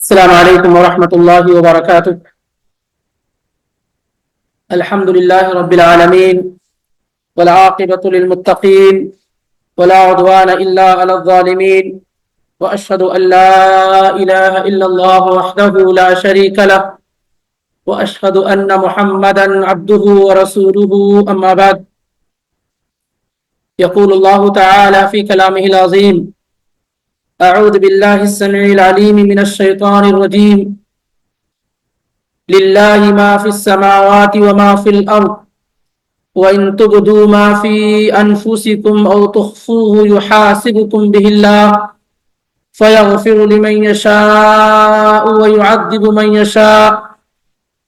السلام علیکم ورحمۃ اللہ وبرکاتہ۔ الحمد للہ رب العالمین والعاقبۃ للمتقین ولا عدوان الا علی الظالمین واشهد ان لا الہ الا اللہ وحدہ لا شریک له واشهد ان محمدا عبده ورسوله اما بعد۔ يقول الله تعالى في كلامه العظيم: أعوذ بالله السميع العليم من الشيطان الرجيم. لله ما في السماوات وما في الأرض وإن تبدوا ما في أنفسكم أو تخفوه يحاسبكم به الله فيغفر لمن يشاء ويعذب من يشاء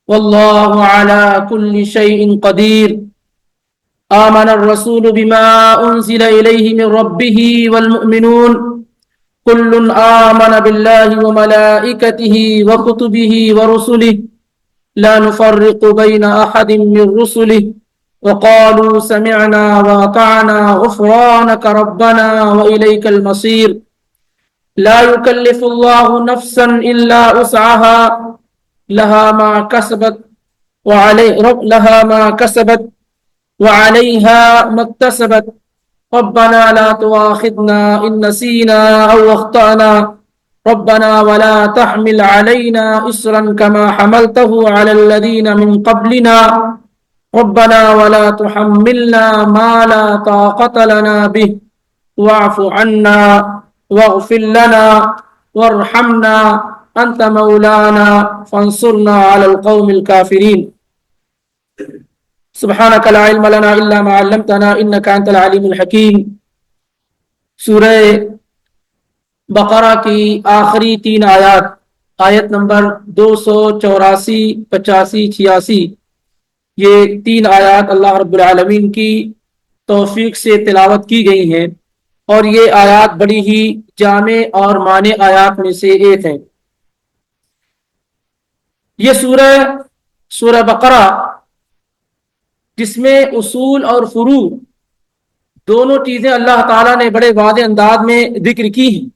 والله على كل شيء قدير. آمن الرسول بما أنزل إليه من ربه والمؤمنون كل آمن بالله وملائكته وكتبه ورسله لا نفرق بين أحد من رسله وقالوا سمعنا وأطعنا غفرانك ربنا وإليك المصير. لا يكلف الله نفسا إلا وسعها لها ما كسبت وعليها ما اكتسبت ربنا لا تؤاخذنا إن نسينا أو أخطأنا ربنا ولا تحمل علينا إصرا كما حملته على الذين من قبلنا ربنا ولا تحملنا ما لا طاقة لنا به واعف عنا واغفر لنا وارحمنا أنت مولانا فانصرنا على القوم الكافرين. سبحانك لا علم لنا الا ما علمتنا انك انت العلیم الحکیم۔ سورہ بقرہ کی آخری تین آیات، آیت نمبر 284، 85، 86، یہ تین آیات اللہ رب العالمین کی توفیق سے تلاوت کی گئی ہیں، اور یہ آیات بڑی ہی جامع اور مانع آیات میں سے ایک ہیں۔ یہ سورہ بقرہ جس میں اصول اور فروع دونوں چیزیں اللہ تعالیٰ نے بڑے واضح انداز میں ذکر کی ہیں،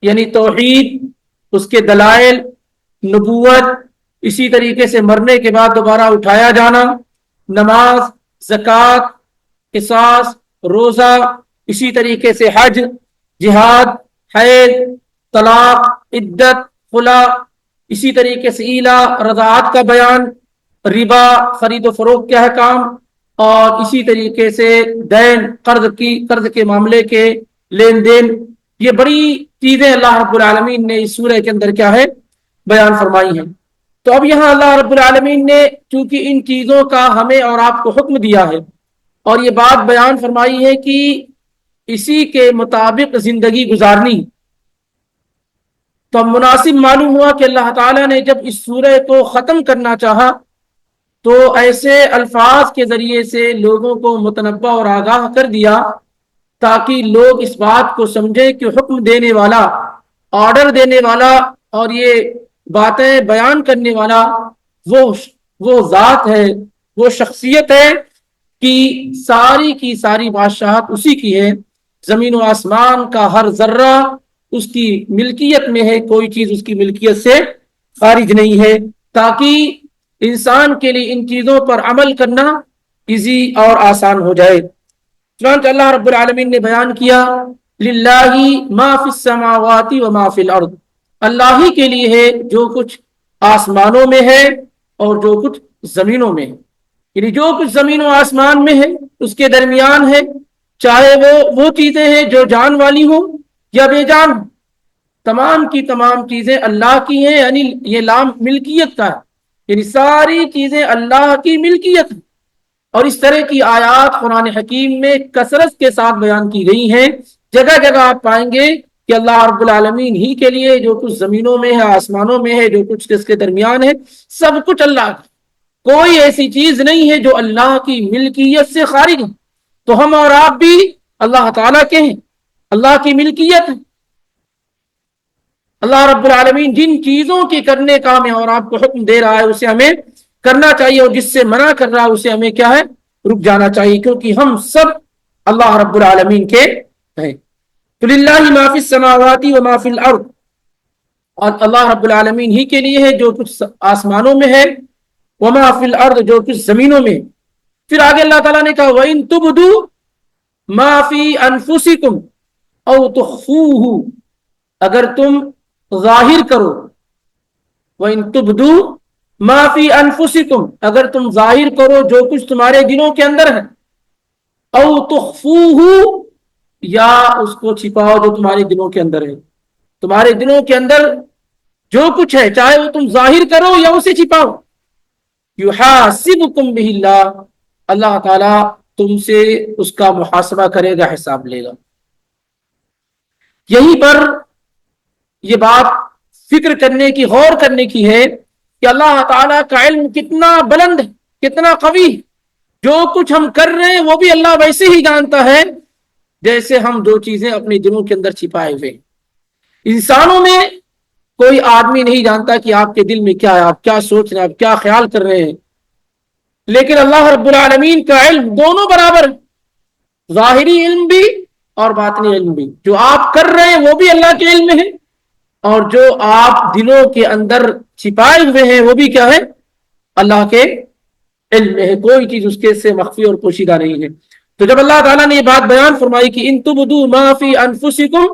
یعنی توحید، اس کے دلائل، نبوت، اسی طریقے سے مرنے کے بعد دوبارہ اٹھایا جانا، نماز، زکوٰۃ، قصاص، روزہ، اسی طریقے سے حج، جہاد، حیض، طلاق، عدت، خلا، اسی طریقے سے ایلا، رضاعت کا بیان، ربا، خرید و فروخت کے احکام، اور اسی طریقے سے دین، قرض کے معاملے کے لین دین، یہ بڑی چیزیں اللہ رب العالمین نے اس سورہ کے اندر کیا ہے بیان فرمائی ہیں۔ تو اب یہاں اللہ رب العالمین نے چونکہ ان چیزوں کا ہمیں اور آپ کو حکم دیا ہے اور یہ بات بیان فرمائی ہے کہ اسی کے مطابق زندگی گزارنی، تو مناسب معلوم ہوا کہ اللہ تعالیٰ نے جب اس سورہ کو ختم کرنا چاہا تو ایسے الفاظ کے ذریعے سے لوگوں کو متنبہ اور آگاہ کر دیا تاکہ لوگ اس بات کو سمجھیں کہ حکم دینے والا، آرڈر دینے والا اور یہ باتیں بیان کرنے والا وہ ذات ہے، وہ شخصیت ہے کہ ساری کی ساری بادشاہت اسی کی ہے، زمین و آسمان کا ہر ذرہ اس کی ملکیت میں ہے، کوئی چیز اس کی ملکیت سے خارج نہیں ہے، تاکہ انسان کے لیے ان چیزوں پر عمل کرنا ایزی اور آسان ہو جائے۔ چنانچہ اللہ رب العالمین نے بیان کیا للہ ما فی السماوات و ما فی الارض، اللہ ہی کے لیے ہے جو کچھ آسمانوں میں ہے اور جو کچھ زمینوں میں ہے، یعنی جو کچھ زمین و آسمان میں ہے اس کے درمیان ہے، چاہے وہ چیزیں ہیں جو جان والی ہوں یا بے جان ہوں، تمام کی تمام چیزیں اللہ کی ہیں، یعنی یہ لام ملکیت کا ہے، یعنی ساری چیزیں اللہ کی ملکیت ہیں۔ اور اس طرح کی آیات قرآن حکیم میں کثرت کے ساتھ بیان کی گئی ہیں، جگہ جگہ آپ پائیں گے کہ اللہ رب العالمین ہی کے لیے جو کچھ زمینوں میں ہے، آسمانوں میں ہے، جو کچھ اس کے درمیان ہے، سب کچھ اللہ کا، کوئی ایسی چیز نہیں ہے جو اللہ کی ملکیت سے خارج ہے۔ تو ہم اور آپ بھی اللہ تعالیٰ کے ہیں، اللہ کی ملکیت ہے۔ اللہ رب العالمین جن چیزوں کے کرنے کا ہمیں اور آپ کو حکم دے رہا ہے اسے ہمیں کرنا چاہیے، اور جس سے منع کر رہا ہے اسے ہمیں کیا ہے رک جانا چاہیے، کیونکہ ہم سب اللہ رب العالمین کے ہیں۔ تو للہ ما فی السماوات و ما فی الارض، اور اللہ رب العالمین ہی کے لیے ہے جو کچھ آسمانوں میں ہے، وما فی الارض جو کچھ زمینوں میں۔ پھر آگے اللہ تعالیٰ نے کہا وَإِن تُبْدُوا مَا فِي أَنفُسِكُمْ أَوْ تُخْفُوهُ، اگر تم ظاہر کرو، وَإِن تُبْدُوا مَا فِي أَنفُسِكُمْ، اگر تم ظاہر کرو جو کچھ تمہارے دلوں کے اندر ہے، أَوْ تُخْفُوهُ، یا اس کو چھپاؤ جو تمہارے دلوں کے اندر ہے۔ تمہارے دلوں کے اندر جو کچھ ہے، چاہے وہ تم ظاہر کرو یا اسے چھپاؤ، یحاسبکم بہ اللہ، اللہ تعالی تم سے اس کا محاسبہ کرے گا، حساب لے گا۔ یہیں پر یہ بات فکر کرنے کی، غور کرنے کی ہے کہ اللہ تعالی کا علم کتنا بلند ہے، کتنا قوی ہے۔ جو کچھ ہم کر رہے ہیں وہ بھی اللہ ویسے ہی جانتا ہے جیسے ہم جو چیزیں اپنے دلوں کے اندر چھپائے ہوئے۔ انسانوں میں کوئی آدمی نہیں جانتا کہ آپ کے دل میں کیا ہے، آپ کیا سوچ رہے ہیں، آپ کیا خیال کر رہے ہیں، لیکن اللہ رب العالمین کا علم دونوں برابر، ظاہری علم بھی اور باطنی علم بھی۔ جو آپ کر رہے ہیں وہ بھی اللہ کے علم میں ہے، اور جو آپ دلوں کے اندر چھپائے ہوئے ہیں وہ بھی کیا ہے، اللہ کے علم میں ہے۔ کوئی چیز اس کے سے مخفی اور پوشیدہ نہیں ہے۔ تو جب اللہ تعالیٰ نے یہ بات بیان فرمائی کہ ان تبدوا ما فی انفسکم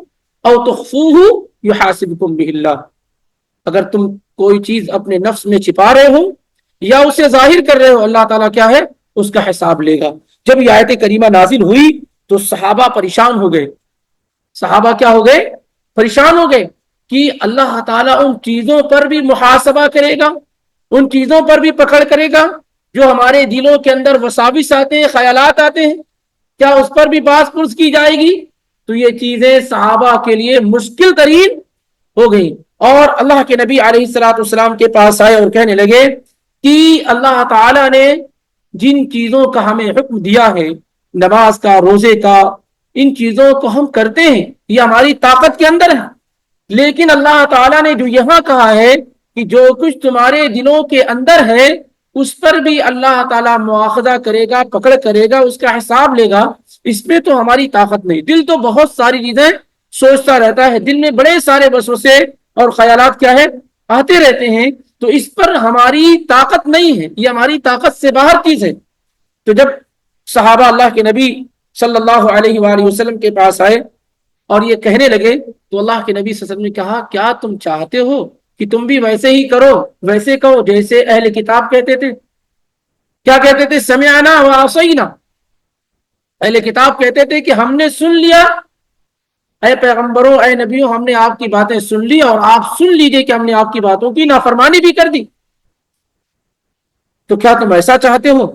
او تخفوہ یحاسبکم بہ اللہ، اگر تم کوئی چیز اپنے نفس میں چھپا رہے ہو یا اسے ظاہر کر رہے ہو، اللہ تعالیٰ کیا ہے، اس کا حساب لے گا۔ جب یہ آیت کریمہ نازل ہوئی تو صحابہ پریشان ہو گئے۔ صحابہ کیا ہو گئے؟ پریشان ہو گئے کہ اللہ تعالیٰ ان چیزوں پر بھی محاسبہ کرے گا، ان چیزوں پر بھی پکڑ کرے گا جو ہمارے دلوں کے اندر وساوس آتے ہیں، خیالات آتے ہیں، کیا اس پر بھی باس پرس کی جائے گی؟ تو یہ چیزیں صحابہ کے لیے مشکل ترین ہو گئی، اور اللہ کے نبی علیہ الصلوۃ والسلام کے پاس آئے اور کہنے لگے کہ اللہ تعالیٰ نے جن چیزوں کا ہمیں حکم دیا ہے، نماز کا، روزے کا، ان چیزوں کو ہم کرتے ہیں، یہ ہماری طاقت کے اندر ہے، لیکن اللہ تعالیٰ نے جو یہاں کہا ہے کہ جو کچھ تمہارے دلوں کے اندر ہے اس پر بھی اللہ تعالیٰ مواخذہ کرے گا، پکڑ کرے گا، اس کا حساب لے گا، اس میں تو ہماری طاقت نہیں۔ دل تو بہت ساری چیزیں سوچتا رہتا ہے، دل میں بڑے سارے وسوسے اور خیالات کیا ہے، آتے رہتے ہیں، تو اس پر ہماری طاقت نہیں ہے، یہ ہماری طاقت سے باہر چیز ہے۔ تو جب صحابہ اللہ کے نبی صلی اللہ علیہ وآلہ وسلم کے پاس آئے اور یہ کہنے لگے تو اللہ کے نبی صلی اللہ علیہ وسلم نے کہا کیا تم چاہتے ہو کہ تم بھی ویسے ہی کرو، ویسے کہو جیسے اہل کتاب کہتے تھے؟ کیا کہتے تھے؟ سمعنا وعصینا۔ اہل کتاب کہتے تھے کہ ہم نے سن لیا، اے پیغمبروں، اے نبیوں، ہم نے آپ کی باتیں سن لی اور آپ سن لیجئے کہ ہم نے آپ کی باتوں کی نافرمانی بھی کر دی۔ تو کیا تم ایسا چاہتے ہو؟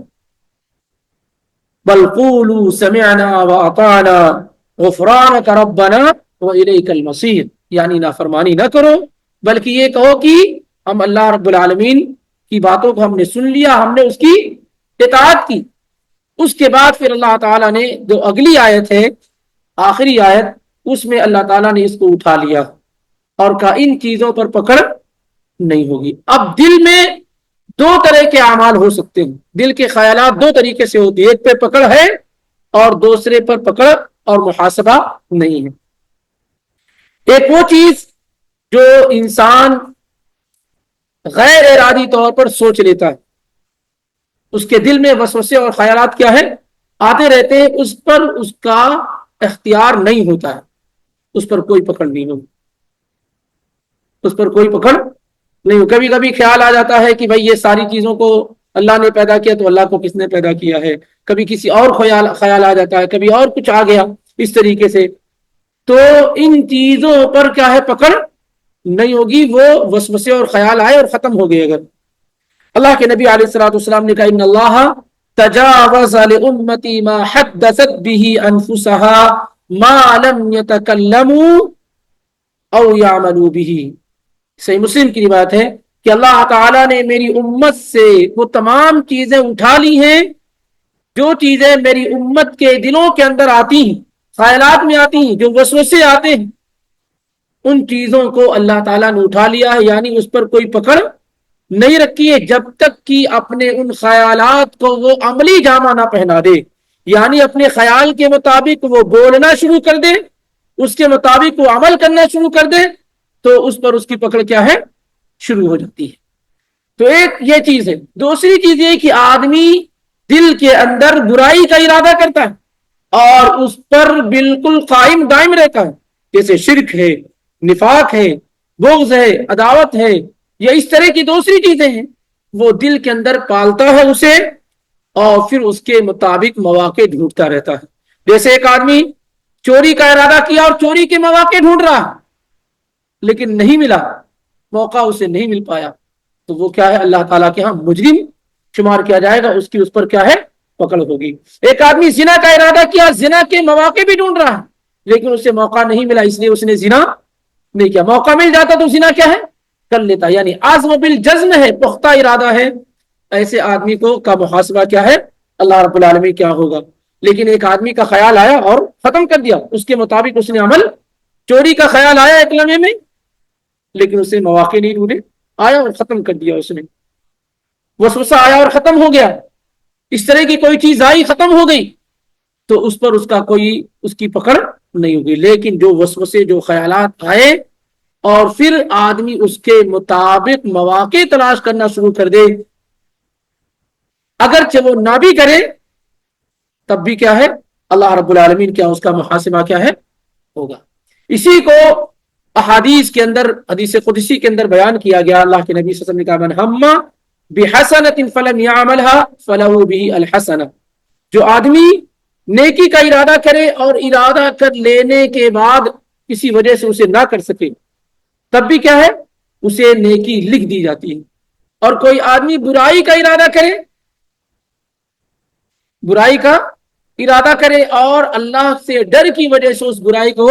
بل قولوا سمعنا واطعنا غفرانک ربنا والیک المصیر، یعنی نافرمانی نہ کرو بلکہ یہ کہو کہ ہم اللہ رب العالمین کی باتوں کو ہم نے سن لیا، ہم نے اس کی اطاعت کی۔ اس کے بعد پھر اللہ تعالیٰ نے جو اگلی آیت ہے، آخری آیت، اس میں اللہ تعالیٰ نے اس کو اٹھا لیا اور کہا ان چیزوں پر پکڑ نہیں ہوگی۔ اب دل میں دو طرح کے اعمال ہو سکتے ہیں، دل کے خیالات دو طریقے سے ہوتی ہے، ایک پہ پکڑ ہے اور دوسرے پر پکڑ اور محاسبہ نہیں ہے۔ ایک وہ چیز جو انسان غیر ارادی طور پر سوچ لیتا ہے، اس کے دل میں وسوسے اور خیالات کیا ہے، آتے رہتے ہیں، اس پر اس کا اختیار نہیں ہوتا ہے، اس پر کوئی پکڑ نہیں ہوتی، اس پر کوئی پکڑ نہیں۔ کبھی کبھی خیال آ جاتا ہے کہ بھائی یہ ساری چیزوں کو اللہ نے پیدا کیا تو اللہ کو کس نے پیدا کیا ہے، کبھی کسی اور خیال آ جاتا ہے، کبھی اور کچھ آ گیا اس طریقے سے، تو ان چیزوں پر کیا ہے، پکڑ نہیں ہوگی، وہ وسوسے اور خیال آئے اور ختم ہو گئے۔ اگر اللہ کے نبی علیہ الصلوۃ والسلام نے کہا ان اللہ تجاوز لامتی ما حدثت به انفسها ما لم يتكلموا او يعملوا به۔ صحیح مسلم کی روایت ہے کہ اللہ تعالیٰ نے میری امت سے وہ تمام چیزیں اٹھا لی ہیں جو چیزیں میری امت کے دلوں کے اندر آتی ہیں، خیالات میں آتی ہیں، جو وسوسے آتے ہیں، ان چیزوں کو اللہ تعالیٰ نے اٹھا لیا ہے، یعنی اس پر کوئی پکڑ نہیں رکھی ہے جب تک کہ اپنے ان خیالات کو وہ عملی جامہ نہ پہنا دے، یعنی اپنے خیال کے مطابق وہ بولنا شروع کر دے، اس کے مطابق وہ عمل کرنا شروع کر دے، تو اس پر اس کی پکڑ کیا ہے؟ شروع ہو جاتی ہے۔ تو ایک یہ چیز ہے۔ دوسری چیز یہ کہ آدمی دل کے اندر برائی کا ارادہ کرتا ہے اور اس پر بالکل قائم دائم رہتا ہے، جیسے شرک ہے، نفاق ہے، بغض ہے، عداوت ہے، یا اس طرح کی دوسری چیزیں ہیں، وہ دل کے اندر پالتا ہے اسے اور پھر اس کے مطابق مواقع ڈھونڈتا رہتا ہے۔ جیسے ایک آدمی چوری کا ارادہ کیا اور چوری کے مواقع ڈھونڈ رہا لیکن نہیں ملا، موقع اسے نہیں مل پایا، تو وہ کیا ہے؟ اللہ تعالیٰ کے ہاں مجرم شمار کیا جائے گا، اس کی اس پر کیا ہے؟ پکڑ ہوگی۔ ایک آدمی زنا کا ارادہ کیا، زنا کے مواقع بھی ڈھونڈ رہا لیکن اسے موقع نہیں ملا، اس لیے اس نے زنا نہیں کیا۔ موقع مل جاتا تو زنا کیا ہے؟ کر لیتا، یعنی عزم بالجزم ہے، پختہ ارادہ ہے۔ ایسے آدمی کو کا محاسبہ کیا ہے؟ اللہ رب العالمین کیا ہوگا۔ لیکن ایک آدمی کا خیال آیا اور ختم کر دیا، اس کے مطابق اس نے عمل، چوری کا خیال آیا ایک لمحے میں لیکن اسے مواقع نہیں ڈھونڈے، آیا اور ختم کر دیا اس نے۔ وسوسہ آیا اور ختم ہو گیا، اس طرح کی کوئی چیز آئی ختم ہو گئی، تو اس پر اس کا کوئی اس کی پکڑ نہیں ہوگی۔ لیکن جو وسوسے، جو خیالات آئے اور پھر آدمی اس کے مطابق مواقع تلاش کرنا شروع کر دے، اگرچہ وہ نہ بھی کرے تب بھی کیا ہے؟ اللہ رب العالمین کیا اس کا محاسبہ کیا ہے؟ ہوگا۔ اسی کو احادیث کے اندر، حدیث قدسی کے اندر بیان کیا گیا۔ اللہ کے نبی صلی اللہ علیہ وسلم نے کہا من ہم بحسنۃ فلم يعملها فله به الحسنہ، جو آدمی نیکی کا ارادہ کرے اور ارادہ کر لینے کے بعد کسی وجہ سے اسے نہ کر سکے تب بھی کیا ہے؟ اسے نیکی لکھ دی جاتی ہے۔ اور کوئی آدمی برائی کا ارادہ کرے، برائی کا ارادہ کرے اور اللہ سے ڈر کی وجہ سے اس برائی کو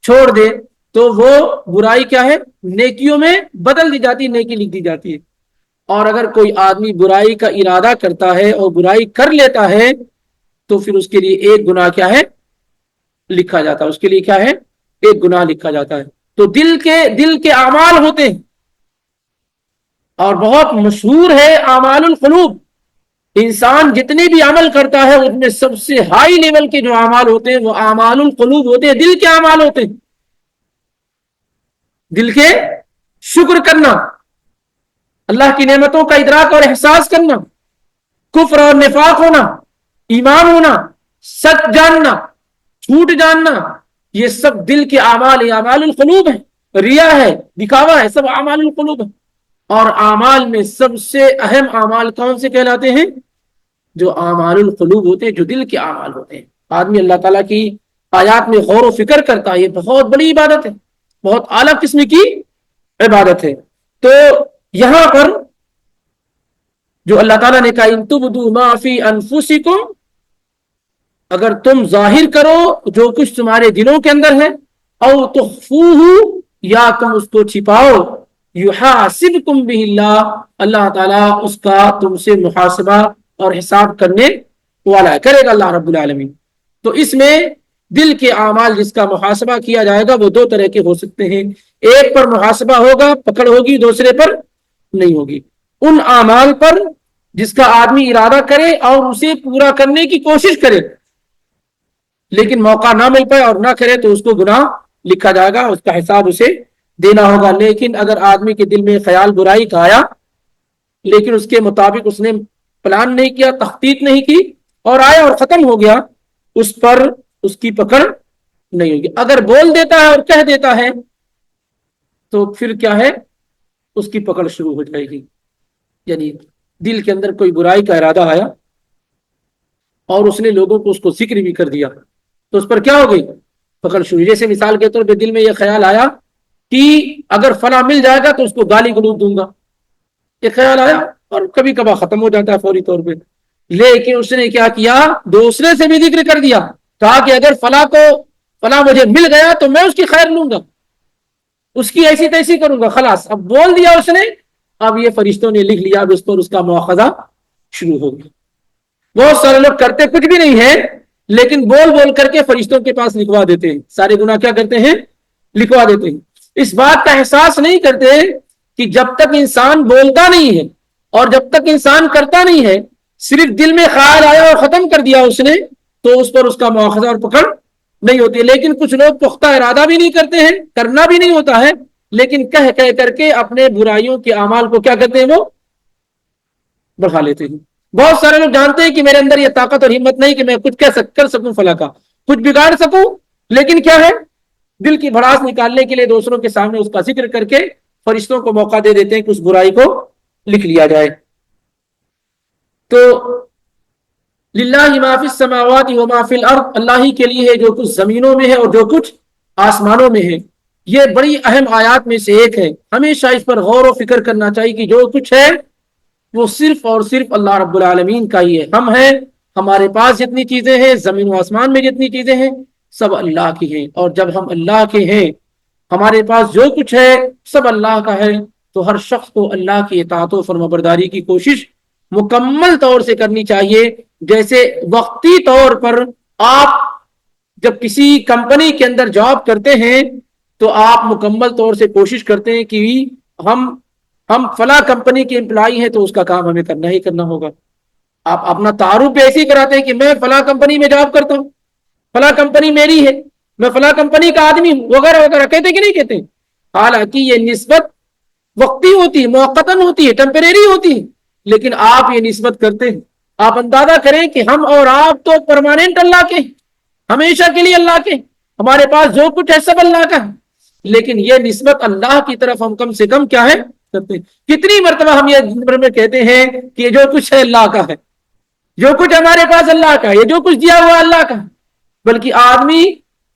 چھوڑ دے تو وہ برائی کیا ہے؟ نیکیوں میں بدل دی جاتی ہے، نیکی لکھ دی جاتی ہے۔ اور اگر کوئی آدمی برائی کا ارادہ کرتا ہے اور برائی کر لیتا ہے تو پھر اس کے لیے ایک گناہ کیا ہے؟ لکھا جاتا ہے، اس کے لیے کیا ہے؟ ایک گناہ لکھا جاتا ہے۔ تو دل کے اعمال ہوتے ہیں اور بہت مشہور ہے اعمال القلوب۔ انسان جتنے بھی عمل کرتا ہے اس میں سب سے ہائی لیول کے جو اعمال ہوتے ہیں وہ اعمال القلوب ہوتے ہیں، دل کے اعمال ہوتے ہیں۔ دل کے شکر کرنا، اللہ کی نعمتوں کا ادراک اور احساس کرنا، کفر اور نفاق ہونا، ایمان ہونا، سچ جاننا، جھوٹ جاننا، یہ سب دل کے اعمال، اعمال القلوب ہیں۔ ریا ہے، دکھاوا ہے، سب اعمال القلوب ہیں۔ اور اعمال میں سب سے اہم اعمال کون سے کہلاتے ہیں؟ جو اعمال القلوب ہوتے ہیں، جو دل کے اعمال ہوتے ہیں۔ آدمی اللہ تعالیٰ کی آیات میں غور و فکر کرتا ہے، یہ بہت بڑی عبادت ہے، بہت اعلیٰ قسم کی عبادت ہے۔ تو یہاں پر جو اللہ تعالیٰ نے کہا ان تبدوا ما فی انفسکم، اگر تم ظاہر کرو جو کچھ تمہارے دلوں کے اندر ہے، او تخفوہ، یا تم اس کو چھپاؤ، یحاسبکم بہ اللہ، اللہ تعالیٰ اس کا تم سے محاسبہ اور حساب کرنے والا ہے، کرے گا اللہ رب العالمین۔ تو اس میں دل کے اعمال جس کا محاسبہ کیا جائے گا وہ دو طرح کے ہو سکتے ہیں، ایک پر محاسبہ ہوگا، پکڑ ہوگی، دوسرے پر نہیں ہوگی۔ ان اعمال پر جس کا آدمی ارادہ کرے اور اسے پورا کرنے کی کوشش کرے لیکن موقع نہ مل پائے اور نہ کرے تو اس کو گناہ لکھا جائے گا، اس کا حساب اسے دینا ہوگا۔ لیکن اگر آدمی کے دل میں خیال برائی کا آیا لیکن اس کے مطابق اس نے پلان نہیں کیا، تخطیط نہیں کی اور آیا اور ختم ہو گیا، اس پر اس کی پکڑ نہیں ہوگی۔ اگر بول دیتا ہے اور کہہ دیتا ہے تو پھر کیا ہے؟ اس کی پکڑ شروع ہو جائے گی۔ یعنی دل کے اندر کوئی برائی کا ارادہ آیا اور اس نے لوگوں کو اس کو ذکر بھی کر دیا تو اس پر کیا ہو گئی؟ پکڑ شروع۔ جیسے مثال کے طور پہ دل میں یہ خیال آیا کہ اگر فلاں مل جائے گا تو اس کو گالی گلوچ دوں گا، یہ خیال آیا اور کبھی کبھار ختم ہو جاتا ہے فوری طور پہ۔ لیکن اس نے کیا کیا؟ دوسرے سے بھی ذکر کر دیا، کہا کہ اگر فلاں مجھے مل گیا تو میں اس کی خیر لوں گا، اس کی ایسی تیسی کروں گا۔ خلاص اب بول دیا اس نے، اب یہ فرشتوں نے لکھ لیا، اب اس پر اس کا مواخذہ شروع ہو گیا۔ بہت سارے لوگ کرتے کچھ بھی نہیں ہے لیکن بول بول کر کے فرشتوں کے پاس لکھوا دیتے ہیں، سارے گناہ کیا کرتے ہیں؟ لکھوا دیتے ہیں۔ اس بات کا احساس نہیں کرتے کہ جب تک انسان بولتا نہیں ہے اور جب تک انسان کرتا نہیں ہے، صرف دل میں خیال آیا اور ختم کر دیا اس نے، تو اس پر اس کا مواخذہ اور پکڑ نہیں ہوتی۔ لیکن کچھ لوگ پختہ ارادہ بھی نہیں کرتے ہیں، کرنا بھی نہیں ہوتا ہے، لیکن کہہ کہہ کر کے اپنے برائیوں کے اعمال کو کیا کرتے ہیں، وہ بڑھا لیتے ہیں۔ بہت سارے لوگ جانتے ہیں کہ میرے اندر یہ طاقت اور ہمت نہیں کہ میں کچھ کر سکوں فلاں کا، کچھ بگاڑ سکوں، لیکن کیا ہے، دل کی بھڑاس نکالنے کے لیے دوسروں کے سامنے اس کا ذکر کر کے فرشتوں کو موقع دے دیتے ہیں کہ اس برائی کو لکھ لیا جائے۔ تو للہ ما فی السماوات و ما فی الارض، اللہ ہی کے لیے ہے جو کچھ زمینوں میں ہے اور جو کچھ آسمانوں میں ہے۔ یہ بڑی اہم آیات میں سے ایک ہے، ہمیشہ اس پر غور و فکر کرنا چاہیے کہ جو کچھ ہے وہ صرف اور صرف اللہ رب العالمین کا ہی ہے۔ ہم ہیں، ہمارے پاس جتنی چیزیں ہیں، زمین و آسمان میں جتنی چیزیں ہیں، سب اللہ کی ہیں، اور جب ہم اللہ کے ہیں، ہمارے پاس جو کچھ ہے سب اللہ کا ہے، تو ہر شخص کو اللہ کی اطاعت و فرمانبرداری کی کوشش مکمل طور سے کرنی چاہیے۔ جیسے وقتی طور پر آپ جب کسی کمپنی کے اندر جاب کرتے ہیں تو آپ مکمل طور سے کوشش کرتے ہیں کہ ہم فلاں کمپنی کے امپلائی ہیں تو اس کا کام ہمیں کرنا ہی کرنا ہوگا۔ آپ اپنا تعارف بھی ایسے ہی کراتے ہیں کہ میں فلاں کمپنی میں جاب کرتا ہوں، فلاں کمپنی میری ہے، میں فلاں کمپنی کا آدمی ہوں، وغیرہ وغیرہ، کہتے کہ نہیں کہتے؟ حالانکہ یہ نسبت وقتی ہوتی ہے، موقتاً ہوتی ہے، ٹیمپریری ہوتی ہے، لیکن آپ یہ نسبت کرتے ہیں۔ آپ اندازہ کریں کہ ہم اور آپ تو پرماننٹ اللہ کے، ہمیشہ کے لیے اللہ کے، ہمارے پاس جو کچھ ہے سب اللہ کا ہے، لیکن یہ نسبت اللہ کی طرف ہم کم سے کم کیا ہے کرتے ہیں۔ کتنی مرتبہ ہم یہ میں کہتے ہیں کہ یہ جو کچھ ہے اللہ کا ہے، جو کچھ ہمارے پاس اللہ کا ہے، یہ جو کچھ دیا ہوا اللہ کا ہے، بلکہ آدمی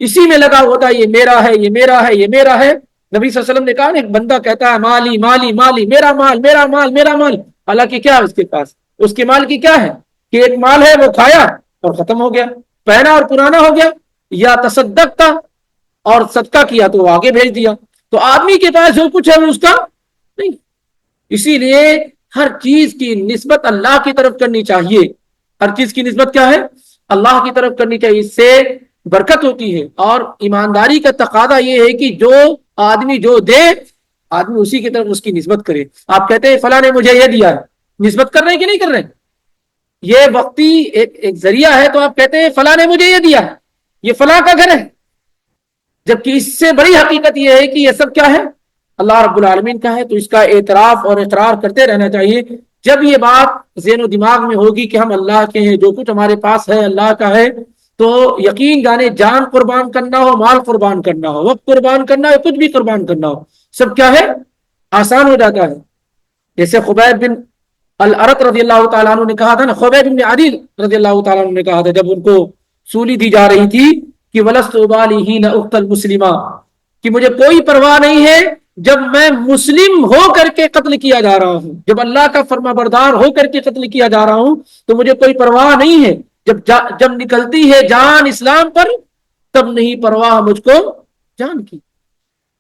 اسی میں لگا ہوتا ہے، یہ میرا ہے، یہ میرا ہے، یہ میرا ہے۔ نبی صلی اللہ علیہ وسلم نے کہا ایک بندہ کہتا ہے مالی مالی مالی، میرا مال میرا مال میرا مال، حالانکہ کیا ہے اس کے پاس، اس کے مال کی کیا ہے کہ ایک مال ہے وہ کھایا اور ختم ہو گیا، پہنا اور پرانا ہو گیا، یا تصدق تھا اور صدقہ کیا تو وہ آگے بھیج دیا۔ تو آدمی کے پاس جو کچھ ہے وہ اس کا نہیں۔ اسی لیے ہر چیز کی نسبت اللہ کی طرف کرنی چاہیے، ہر چیز کی نسبت کیا ہے، اللہ کی طرف کرنی چاہیے، اس سے برکت ہوتی ہے۔ اور ایمانداری کا تقاضا یہ ہے کہ جو آدمی جو دے، آدمی اسی کی طرف اس کی نسبت کرے۔ آپ کہتے ہیں فلاں نے مجھے یہ دیا ہے، نسبت کر رہے ہیں کہ نہیں کر رہے ہیں؟ یہ وقتی ایک ذریعہ ہے، تو آپ کہتے ہیں فلاں نے مجھے یہ دیا ہے، یہ فلاں کا گھر ہے، جبکہ اس سے بڑی حقیقت یہ ہے کہ یہ سب کیا ہے، اللہ رب العالمین کا ہے۔ تو اس کا اعتراف اور اقرار کرتے رہنا چاہیے۔ جب یہ بات ذہن و دماغ میں ہوگی کہ ہم اللہ کے ہیں، جو کچھ ہمارے پاس ہے اللہ کا ہے، تو یقین جانے جان قربان کرنا ہو، مال قربان کرنا ہو، وقت قربان کرنا ہو، کچھ بھی قربان کرنا ہو، سب کیا ہے، آسان ہو جاتا ہے۔ جیسے خبیب بن الارت رضی اللہ تعالیٰ عنہ نے کہا تھا نا، خبیب بن عدی رضی اللہ تعالیٰ عنہ نے کہا تھا جب ان کو سولی دی جا رہی تھی کہ وَلَسْتُ أُبَالِي حِينَ أُقْتَلُ مُسْلِمًا، کہ مجھے کوئی پرواہ نہیں ہے جب میں مسلم ہو کر کے قتل کیا جا رہا ہوں، جب اللہ کا فرما بردار ہو کر کے قتل کیا جا رہا ہوں تو مجھے کوئی پرواہ نہیں ہے، جب نکلتی ہے جان اسلام پر تب نہیں پرواہ مجھ کو جان کی۔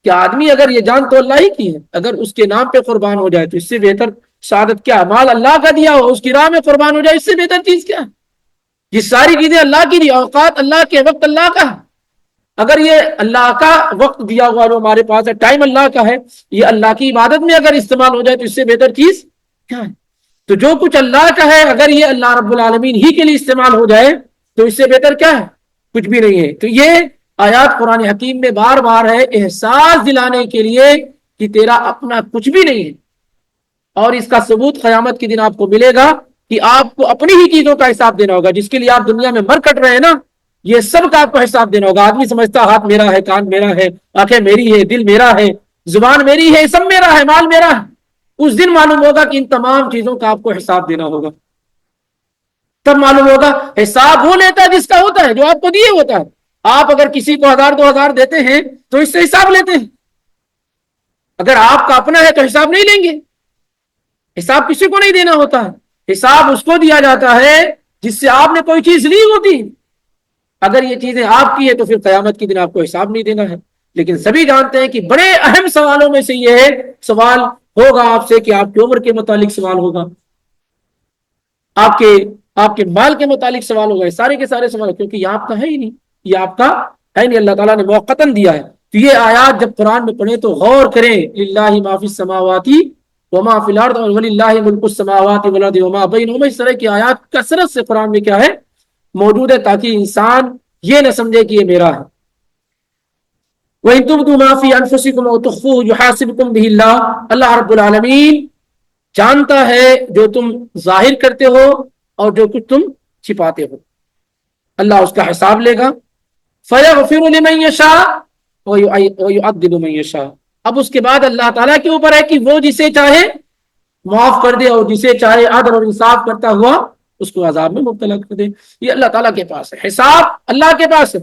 کہ آدمی اگر یہ جان تو اللہ ہی کی ہے، اگر اس کے نام پہ قربان ہو جائے تو اس سے بہتر شہادت کیا ہے؟ مال اللہ کا دیا ہو، اس کی راہ میں قربان ہو جائے، اس سے بہتر چیز کیا ہے؟ یہ ساری چیزیں اللہ کی دی، اوقات اللہ کے، وقت اللہ کا ہے۔ اگر یہ اللہ کا وقت دیا ہوا جو ہمارے پاس ہے، ٹائم اللہ کا ہے، یہ اللہ کی عبادت میں اگر استعمال ہو جائے تو اس سے بہتر چیز کیا ہے؟ تو جو کچھ اللہ کا ہے اگر یہ اللہ رب العالمین ہی کے لیے استعمال ہو جائے تو اس سے بہتر کیا ہے؟ کچھ بھی نہیں ہے۔ تو یہ آیات قرآن حکیم میں بار بار ہے احساس دلانے کے لیے کہ تیرا اپنا کچھ بھی نہیں ہے، اور اس کا ثبوت قیامت کے دن آپ کو ملے گا کہ آپ کو اپنی ہی چیزوں کا حساب دینا ہوگا، جس کے لیے آپ دنیا میں مر کٹ رہے ہیں نا، یہ سب کا آپ کو حساب دینا ہوگا۔ آدمی سمجھتا ہاتھ میرا ہے، کان میرا ہے، آنکھیں میری ہے، دل میرا ہے، زبان میری ہے، سب میرا ہے، مال میرا ہے۔ اس دن معلوم ہوگا کہ ان تمام چیزوں کا آپ کو حساب دینا ہوگا۔ تب معلوم ہوگا حساب وہ لیتا ہے جس کا ہوتا ہے، جو آپ کو دیے ہوتا ہے۔ آپ اگر کسی کو 1000 2000 دیتے ہیں تو اس سے حساب لیتے ہیں، اگر آپ کا اپنا ہے تو حساب نہیں لیں گے۔ حساب کسی کو نہیں دینا ہوتا ہے، حساب اس کو دیا جاتا ہے جس سے آپ نے کوئی چیز لی ہوتی۔ اگر یہ چیزیں آپ کی ہے تو پھر قیامت کے دن آپ کو حساب نہیں دینا ہے۔ لیکن سبھی جانتے ہیں کہ بڑے اہم سوالوں میں سے یہ ہے، سوال ہوگا آپ سے کہ آپ کی عمر کے متعلق سوال ہوگا، آپ کے مال کے متعلق سوال ہوگا، سارے کے سارے سوال، کیونکہ یہ آپ کا ہے ہی نہیں، یہ آپ کا ہے نہیں، اللہ تعالیٰ نے موقتاً دیا ہے۔ تو یہ آیات جب قرآن میں پڑھیں تو غور کریں، للہ ما فی السماوات وما فی الارض وللہ ملک السماوات والارض وما بینہما، اس طرح کی آیات کثرت سے قرآن میں کیا ہے موجود ہے، تاکہ انسان یہ نہ سمجھے کہ یہ میرا ہے۔ وَإِن تُبْدُوا مَا فِي أَنفُسِكُمْ أَوْ تُخْفُوهُ يُحَاسِبْكُم بِهِ اللَّهُ، اللہ رب العالمین جانتا ہے جو تم ظاہر کرتے ہو اور جو کچھ تم چھپاتے ہو، اللہ اس کا حساب لے گا۔ فَيَغْفِرُ لِمَن يَشَاءُ وَيُعَذِّبُ مَن يَشَاءُ، اب اس کے بعد اللہ تعالیٰ کے اوپر ہے کہ وہ جسے چاہے معاف کر دے اور جسے چاہے عدل اور انصاف کرتا ہوا اس کو عذاب میں مبتلا کر دے۔ یہ اللہ تعالیٰ کے پاس ہے، حساب اللہ کے پاس ہے۔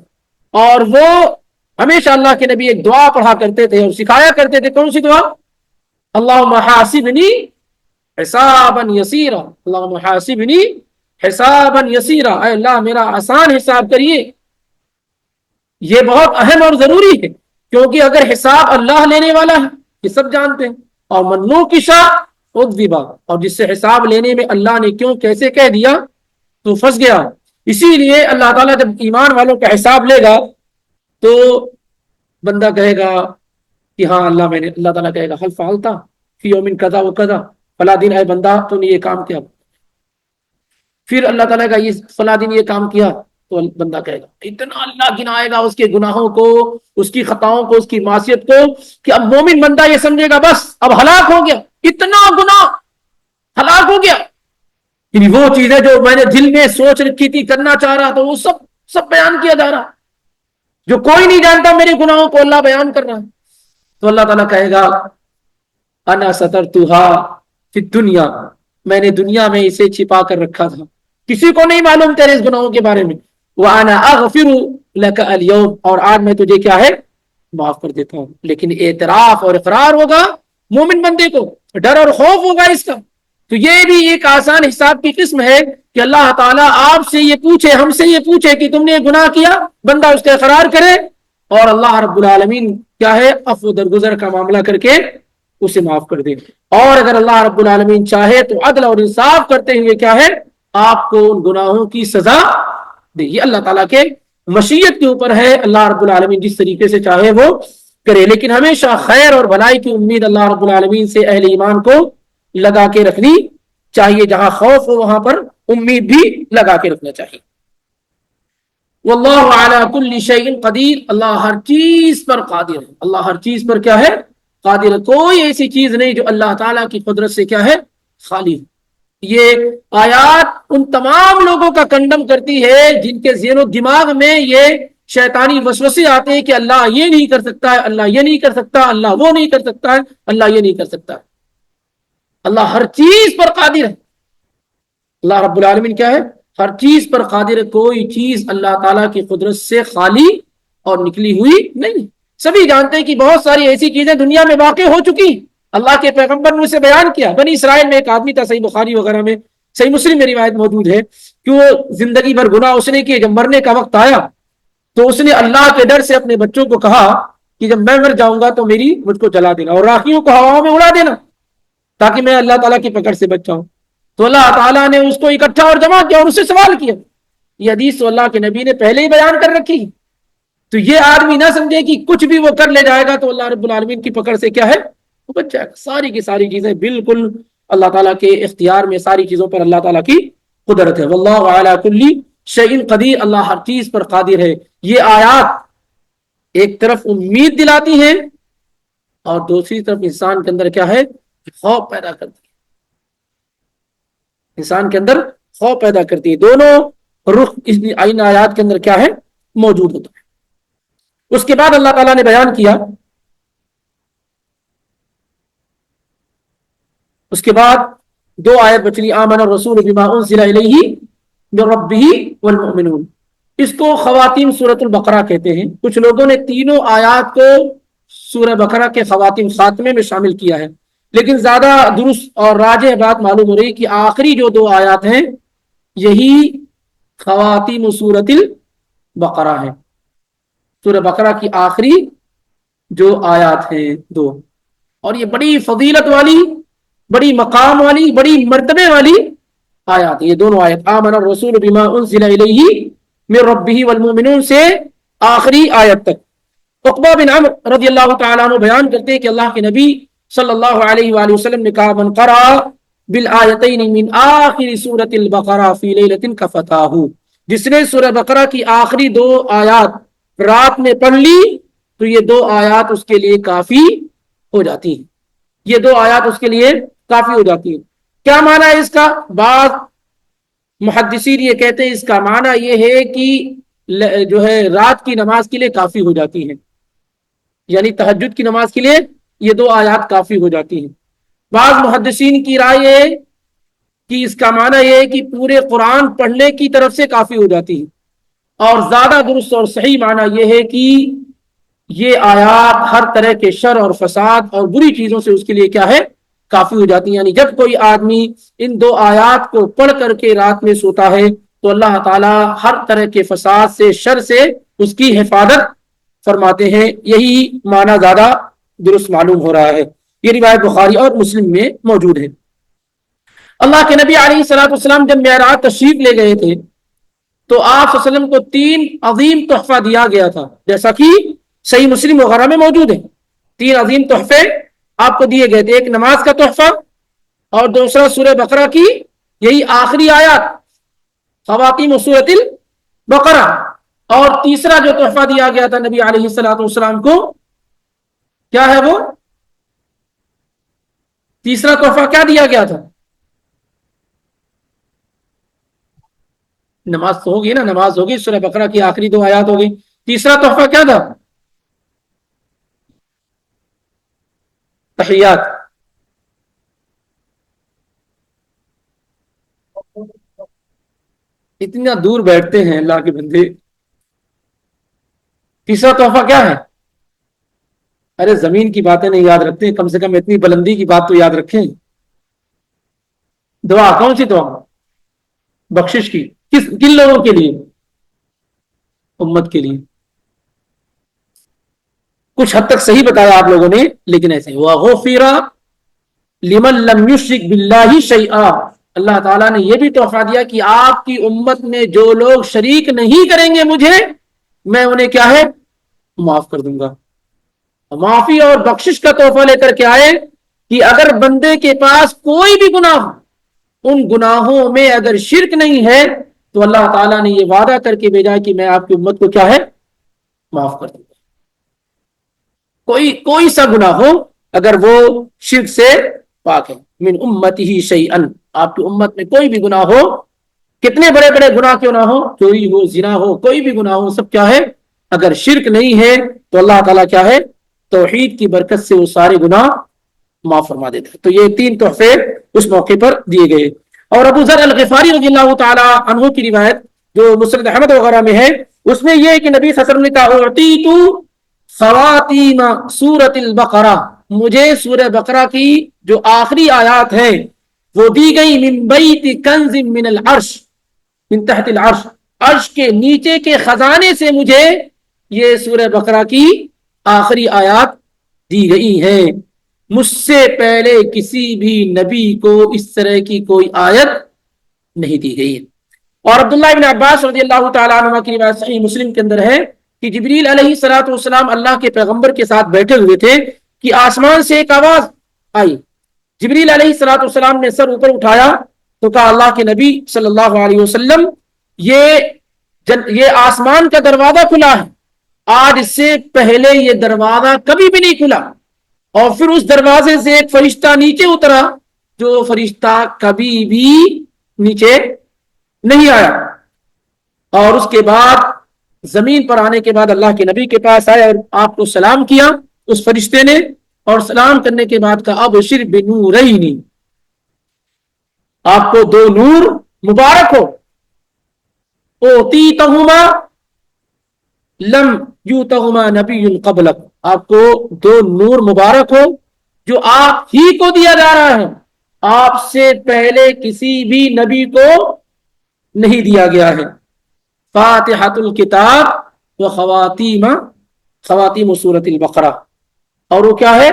اور وہ ہمیشہ اللہ کے نبی ایک دعا پڑھا کرتے تھے اور سکھایا کرتے تھے، کون سی دعا؟ اللہم حاسبنی حسابا یسیرا، اللہم حاسبنی حسابا یسیرا، اے اللہ میرا آسان حساب کریے۔ یہ بہت اہم اور ضروری ہے، کیونکہ اگر حساب اللہ لینے والا ہے یہ سب جانتے ہیں، اور منو کشا اکذبا، اور جس سے حساب لینے میں اللہ نے کیوں کیسے کہہ دیا تو پھنس گیا۔ اسی لیے اللہ تعالیٰ جب ایمان والوں کا حساب لے گا تو بندہ کہے گا کہ ہاں اللہ تعالیٰ کہے گا حل فعلتا فی یومن کذا و کذا، فلاں دن اے بندہ تو نے یہ کام کیا۔ پھر اللہ تعالیٰ کا یہ فلاں دن یہ کام کیا تو بندہ کہے گا، اتنا اللہ گنائے گا اس کے گناہوں کو، اس کی خطاؤں کو، اس کی معصیت کو، کہ اب مومن بندہ یہ سمجھے گا بس اب ہلاک ہو گیا، اتنا گناہ ہلاک ہو گیا۔ یعنی وہ چیزیں جو میں نے دل میں سوچ رکھی تھی کرنا چاہ رہا تھا وہ سب بیان کیا جا رہا، جو کوئی نہیں جانتا میرے گناہوں کو اللہ بیان کر رہا ہے۔ تو اللہ تعالیٰ کہے گا انا سترتھا فی الدنیا، میں نے دنیا میں اسے چھپا کر رکھا تھا، کسی کو نہیں معلوم تیرے اس گناہوں کے بارے میں۔ وانا اغفر لک اليوم، اور آج میں تجھے کیا ہے معاف کر دیتا ہوں۔ لیکن اعتراف اور اقرار ہوگا مومن بندے کو، ڈر اور خوف ہوگا اس کا۔ تو یہ بھی ایک آسان حساب کی قسم ہے کہ اللہ تعالیٰ آپ سے یہ پوچھے، ہم سے یہ پوچھے کہ تم نے یہ گناہ کیا، بندہ اس کا اقرار کرے، اور اللہ رب العالمین کیا ہے عفو درگزر کا معاملہ کر کے اسے معاف کر دے۔ اور اگر اللہ رب العالمین چاہے تو عدل اور انصاف کرتے ہوئے کیا ہے آپ کو ان گناہوں کی سزا دے۔ یہ اللہ تعالیٰ کے مشیت کے اوپر ہے، اللہ رب العالمین جس طریقے سے چاہے وہ کرے۔ لیکن ہمیشہ خیر اور بھلائی کی امید اللہ رب العالمین سے اہل ایمان کو لگا کے رکھنی چاہیے، جہاں خوف ہو وہاں پر امید بھی لگا کے رکھنا چاہیے۔ واللہ علی کل شیء قدیر، اللہ ہر چیز پر قادر ہے، اللہ ہر چیز پر کیا ہے قادر ہے۔ کوئی ایسی چیز نہیں جو اللہ تعالیٰ کی قدرت سے کیا ہے خالی ہے۔ یہ آیات ان تمام لوگوں کا کنڈم کرتی ہے جن کے ذہن و دماغ میں یہ شیطانی وسوسے آتے ہیں کہ اللہ یہ نہیں کر سکتا ہے، اللہ یہ نہیں کر سکتا، اللہ وہ نہیں کر سکتا ہے، اللہ یہ نہیں کر سکتا۔ اللہ ہر چیز پر قادر ہے، اللہ رب العالمین کیا ہے ہر چیز پر قادر ہے۔ کوئی چیز اللہ تعالیٰ کی قدرت سے خالی اور نکلی ہوئی نہیں۔ سبھی جانتے ہیں کہ بہت ساری ایسی چیزیں دنیا میں واقع ہو چکی، اللہ کے پیغمبر نے اسے بیان کیا۔ بنی اسرائیل میں ایک آدمی تھا، صحیح بخاری وغیرہ میں، صحیح مسلم میں روایت موجود ہے کہ وہ زندگی بھر گناہ اس نے کیے، جب مرنے کا وقت آیا تو اس نے اللہ کے ڈر سے اپنے بچوں کو کہا کہ جب میں مر جاؤں گا تو مجھ کو جلا دینا اور راکھیوں کو ہواؤں میں اڑا دینا تاکہ میں اللہ تعالیٰ کی پکڑ سے بچ جاؤں۔ تو اللہ تعالیٰ نے اس کو اکٹھا اور جمع کیا اور اس سے سوال کیا۔ یہ حدیث تو اللہ کے نبی نے پہلے ہی بیان کر رکھی۔ تو یہ آدمی نہ سمجھے کہ کچھ بھی وہ کر لے جائے گا تو اللہ رب العالمین کی پکڑ سے کیا ہے وہ بچ جائے گا۔ ساری کی ساری چیزیں بالکل اللہ تعالیٰ کے اختیار میں، ساری چیزوں پر اللہ تعالیٰ کی قدرت ہے۔ واللہ علی کل شیء قدیر، اللہ ہر چیز پر قادر ہے۔ یہ آیات ایک طرف امید دلاتی ہیں اور دوسری طرف انسان کے اندر کیا ہے خوف پیدا کرتی ہے، انسان کے اندر خوف پیدا کرتی ہے۔ دونوں رخ ان آیات کے اندر کیا ہے موجود ہوتا ہے۔ اس کے بعد اللہ تعالیٰ نے بیان کیا، اس کے بعد دو آیت بچلی، آمن الرسول بما انزل الیہ من ربہ والمؤمنون۔ اس کو خواتین سورۃ البقرہ کہتے ہیں۔ کچھ لوگوں نے تینوں آیات کو سورہ بقرہ کے خواتین خاتمے میں شامل کیا ہے، لیکن زیادہ درست اور راجح بات معلوم ہو رہی کہ آخری جو دو آیات ہیں یہی خواتین سورۃ البقرہ ہیں، سورہ بقرہ کی آخری جو آیات ہیں دو، اور یہ بڑی فضیلت والی، بڑی مقام والی، بڑی مرتبے والی آیات، یہ دونوں آیت آمن الرسول بما انزل الیہ من ربہ والمؤمنون سے آخری آیت تک۔ عقبہ بن عمرو رضی اللہ تعالیٰ عنہ بیان کرتے ہیں کہ اللہ کے نبی صلی اللہ علیہ وآلہ وسلم نے کہا من قرأ بالآیتین من آخر سورۃ البقرہ فی لیلۃ کفتاہ، جس نے سورہ بقرہ کی آخری دو آیات رات میں پڑھ لی تو یہ 2 آیات اس کے لیے کافی ہو جاتی ہیں، یہ 2 آیات اس کے لیے کافی ہو جاتی ہیں۔ کیا معنی ہے اس کا؟ بعض محدثین یہ کہتے ہیں اس کا معنی یہ ہے کہ جو ہے رات کی نماز کے لیے کافی ہو جاتی ہیں، یعنی تہجد کی نماز کے لیے یہ 2 آیات کافی ہو جاتی ہیں۔ بعض محدثین کی رائے ہے کہ اس کا معنی یہ ہے کہ پورے قرآن پڑھنے کی طرف سے کافی ہو جاتی ہے، اور زیادہ درست اور صحیح معنی یہ ہے کہ یہ آیات ہر طرح کے شر اور فساد اور بری چیزوں سے اس کے لیے کیا ہے؟ کافی ہو جاتی ہیں۔ یعنی جب کوئی آدمی ان 2 آیات کو پڑھ کر کے رات میں سوتا ہے تو اللہ تعالیٰ ہر طرح کے فساد سے، شر سے اس کی حفاظت فرماتے ہیں۔ یہی معنی زیادہ درست معلوم ہو رہا ہے۔ یہ روایت بخاری اور مسلم میں موجود ہے۔ اللہ کے نبی علیہ الصلوۃ والسلام جب معراج تشریف لے گئے تھے تو آپ صلی اللہ علیہ وسلم کو 3 عظیم تحفہ دیا گیا تھا، جیسا کہ صحیح مسلم وغیرہ میں موجود ہے۔ 3 عظیم تحفے آپ کو دیے گئے تھے، ایک نماز کا تحفہ، اور دوسرا سورہ بقرہ کی یہی آخری آیات خواتیم سورۃ البقرہ، اور تیسرا جو تحفہ دیا گیا تھا نبی علیہ الصلوۃ والسلام کو، کیا ہے وہ؟ تیسرا تحفہ کیا دیا گیا تھا؟ نماز تو ہوگی نا، نماز ہوگی، سورہ بقرہ کی آخری 2 آیات ہوگی۔ تیسرا تحفہ کیا تھا؟ تحیات۔ اتنا دور بیٹھتے ہیں اللہ کے بندے، تیسرا تحفہ کیا ہے؟ ارے زمین کی باتیں نہیں یاد رکھتے، کم سے کم اتنی بلندی کی بات تو یاد رکھیں۔ دعا کون سی دعا؟ بخشش کی، کن لوگوں کے لیے؟ امت کے لیے۔ کچھ حد تک صحیح بتایا آپ لوگوں نے، لیکن ایسے وَغُفِرَ لِمَن لَّمْ يُشْرِكْ بِاللَّهِ شَيْئًا، اللہ تعالیٰ نے یہ بھی تحفہ دیا کہ آپ کی امت میں جو لوگ شریک نہیں کریں گے مجھے، میں انہیں کیا ہے؟ معاف کر دوں گا۔ معافی اور بخشش کا تحفہ لے کر کے آئے کہ اگر بندے کے پاس کوئی بھی گناہ ہو، ان گناہوں میں اگر شرک نہیں ہے تو اللہ تعالیٰ نے یہ وعدہ کر کے بھیجا کہ میں آپ کی امت کو کیا ہے؟ معاف کر دوں گا۔ کوئی سا گناہ ہو اگر وہ شرک سے پاک ہے، من امتہ شیئا، آپ کی امت میں کوئی بھی گناہ ہو، کتنے بڑے بڑے گناہ کیوں نہ ہو، چوری ہو، زنا ہو، کوئی بھی گناہ ہو، سب کیا ہے؟ اگر شرک نہیں ہے تو اللہ تعالیٰ کیا ہے؟ توحید کی برکت سے وہ سارے گناہ معاف فرما دیتے ہیں۔ تو یہ 3 تحفے اس موقع پر دیے گئے۔ اور ابو ذر الغفاری رضی اللہ تعالی عنہ کی روایت جو مسند احمد وغیرہ میں ہے، اس میں یہ ہے کہ نبی صلی اللہ علیہ وسلم نے کہا اعطیت خواتیم سورۃ البقرہ، مجھے سورہ بقرہ کی جو آخری آیات ہیں وہ دی گئی، من بیت کنز من العرش، من تحت العرش، عرش کے نیچے کے خزانے سے مجھے یہ سورہ بقرہ کی آخری آیات دی گئی ہیں۔ مجھ سے پہلے کسی بھی نبی کو اس طرح کی کوئی آیت نہیں دی گئی ہے۔ اور عبداللہ ابن عباس رضی اللہ تعالیٰ عنہ کی روایت صحیح مسلم کے اندر ہے کہ جبریل علیہ الصلوۃ والسلام اللہ کے پیغمبر کے ساتھ بیٹھے ہوئے تھے کہ آسمان سے ایک آواز آئی۔ جبریل علیہ الصلوۃ والسلام نے سر اوپر اٹھایا تو کہا اللہ کے نبی صلی اللہ علیہ وسلم، یہ آسمان کا دروازہ کھلا ہے، آج اس سے پہلے یہ دروازہ کبھی بھی نہیں کھلا۔ اور پھر اس دروازے سے ایک فرشتہ نیچے اترا، جو فرشتہ کبھی بھی نیچے نہیں آیا۔ اور اس کے بعد زمین پر آنے کے بعد اللہ کے نبی کے پاس آئے اور آپ کو سلام کیا اس فرشتے نے، اور سلام کرنے کے بعد کہا ابشر بنورین، آپ کو 2 نور مبارک ہو، اوتیتہما لم یوتہما نبی قبلک، آپ کو 2 نور مبارک ہو جو آپ ہی کو دیا جا رہا ہے، آپ سے پہلے کسی بھی نبی کو نہیں دیا گیا ہے۔ فاتحۃ الکتاب و خواتیم سورۃ البقرہ، اور وہ کیا ہے؟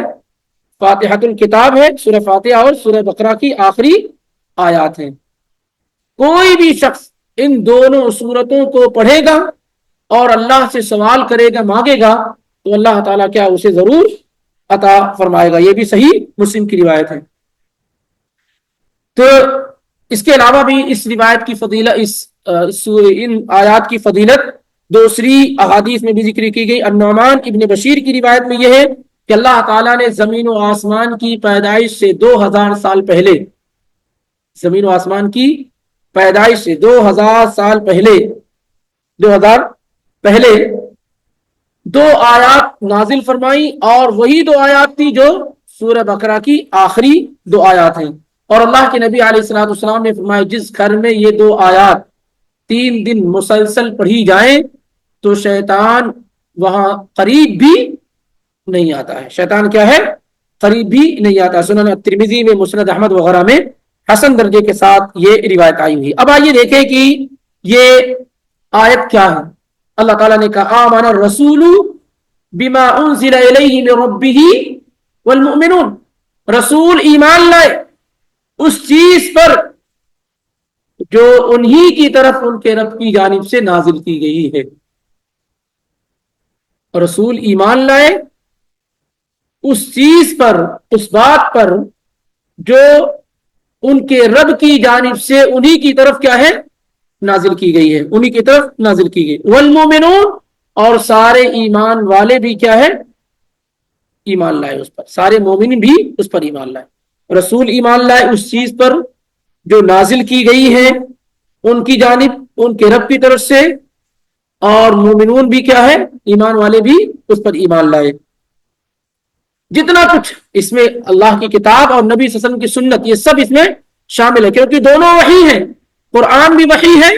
فاتحۃ الکتاب ہے، سورہ فاتحہ اور سورہ بقرہ کی آخری آیات ہیں۔ کوئی بھی شخص ان دونوں سورتوں کو پڑھے گا اور اللہ سے سوال کرے گا، مانگے گا، تو اللہ تعالیٰ کیا اسے ضرور عطا فرمائے گا۔ یہ بھی صحیح مسلم کی روایت ہے۔ تو اس کے علاوہ بھی اس روایت کی فضیلت، ان آیات کی فضیلت دوسری احادیث میں بھی ذکر کی گئی. النعمان ابن بشیر کی روایت میں یہ ہے کہ اللہ تعالیٰ نے زمین و آسمان کی پیدائش سے 2000 سال پہلے، زمین و آسمان کی پیدائش سے 2000 سال پہلے، 2000 پہلے 2 آیات نازل فرمائی، اور وہی 2 آیات تھی جو سورہ بقرہ کی آخری 2 آیات ہیں. اور اللہ کے نبی علیہ الصلوۃ والسلام نے فرمایا جس گھر میں یہ 2 آیات 3 دن مسلسل پڑھی جائیں تو شیطان وہاں قریب بھی نہیں آتا ہے. شیطان کیا ہے؟ قریب بھی نہیں آتا. سنن ترمذی میں، مسند احمد وغیرہ میں حسن درجے کے ساتھ یہ روایت آئی ہوئی. اب آئیے دیکھیں کہ یہ آیت کیا ہے. اللہ تعالیٰ نے کہا آمن الرسول بما انزل الیہ من ربہ والمؤمنون، رسول ایمان لائے اس چیز پر جو انہی کی طرف ان کے رب کی جانب سے نازل کی گئی ہے. رسول ایمان لائے اس چیز پر، اس بات پر جو ان کے رب کی جانب سے انہی کی طرف کیا ہے؟ نازل کی گئی ہے، انہی کی طرف نازل کی گئی. والمؤمنون، اور سارے ایمان والے بھی کیا ہے؟ ایمان لائے اس پر. سارے مومن بھی اس پر ایمان لائے. رسول ایمان لائے اس چیز پر جو نازل کی گئی ہے ان کی جانب، ان کے رب کی طرف سے، اور مومنون بھی کیا ہے؟ ایمان والے بھی اس پر ایمان لائے. جتنا کچھ اس میں اللہ کی کتاب اور نبی صلی اللہ علیہ وسلم کی سنت، یہ سب اس میں شامل ہے، کیونکہ دونوں وحی ہیں. قرآن بھی وحی ہے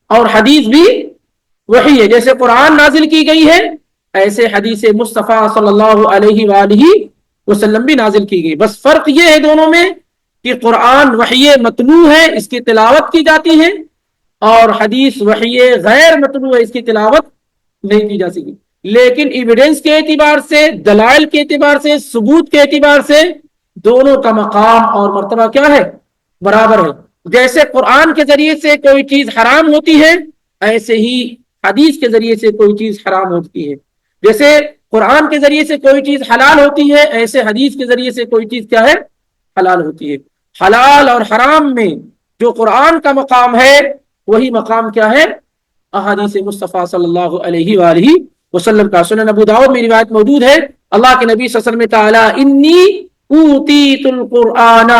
اور حدیث بھی وحی ہے. جیسے قرآن نازل کی گئی ہے ایسے حدیث مصطفیٰ صلی اللہ علیہ وآلہ وسلم بھی نازل کی گئی. بس فرق یہ ہے دونوں میں کہ قرآن وحی متنو ہے، اس کی تلاوت کی جاتی ہے، اور حدیث وحی غیر متنو ہے، اس کی تلاوت نہیں کی جا سکتی. لیکن ایویڈنس کے اعتبار سے، دلائل کے اعتبار سے، ثبوت کے اعتبار سے دونوں کا مقام اور مرتبہ کیا ہے؟ برابر ہے. جیسے قرآن کے ذریعے سے کوئی چیز حرام ہوتی ہے ایسے ہی حدیث کے ذریعے سے کوئی چیز حرام ہوتی ہے. جیسے قرآن کے ذریعے سے کوئی چیز حلال ہوتی ہے ایسے حدیث کے ذریعے سے کوئی چیز کیا ہے؟ حلال ہوتی ہے. حلال اور حرام میں جو قرآن کا مقام ہے وہی مقام کیا ہے؟ احادیث مصطفیٰ صلی اللہ علیہ وآلہ وسلم کا. سنن ابو داؤد میں روایت موجود ہے، اللہ کے نبی صلی اللہ علیہ وسلم تعالی انی اوتیت القرآن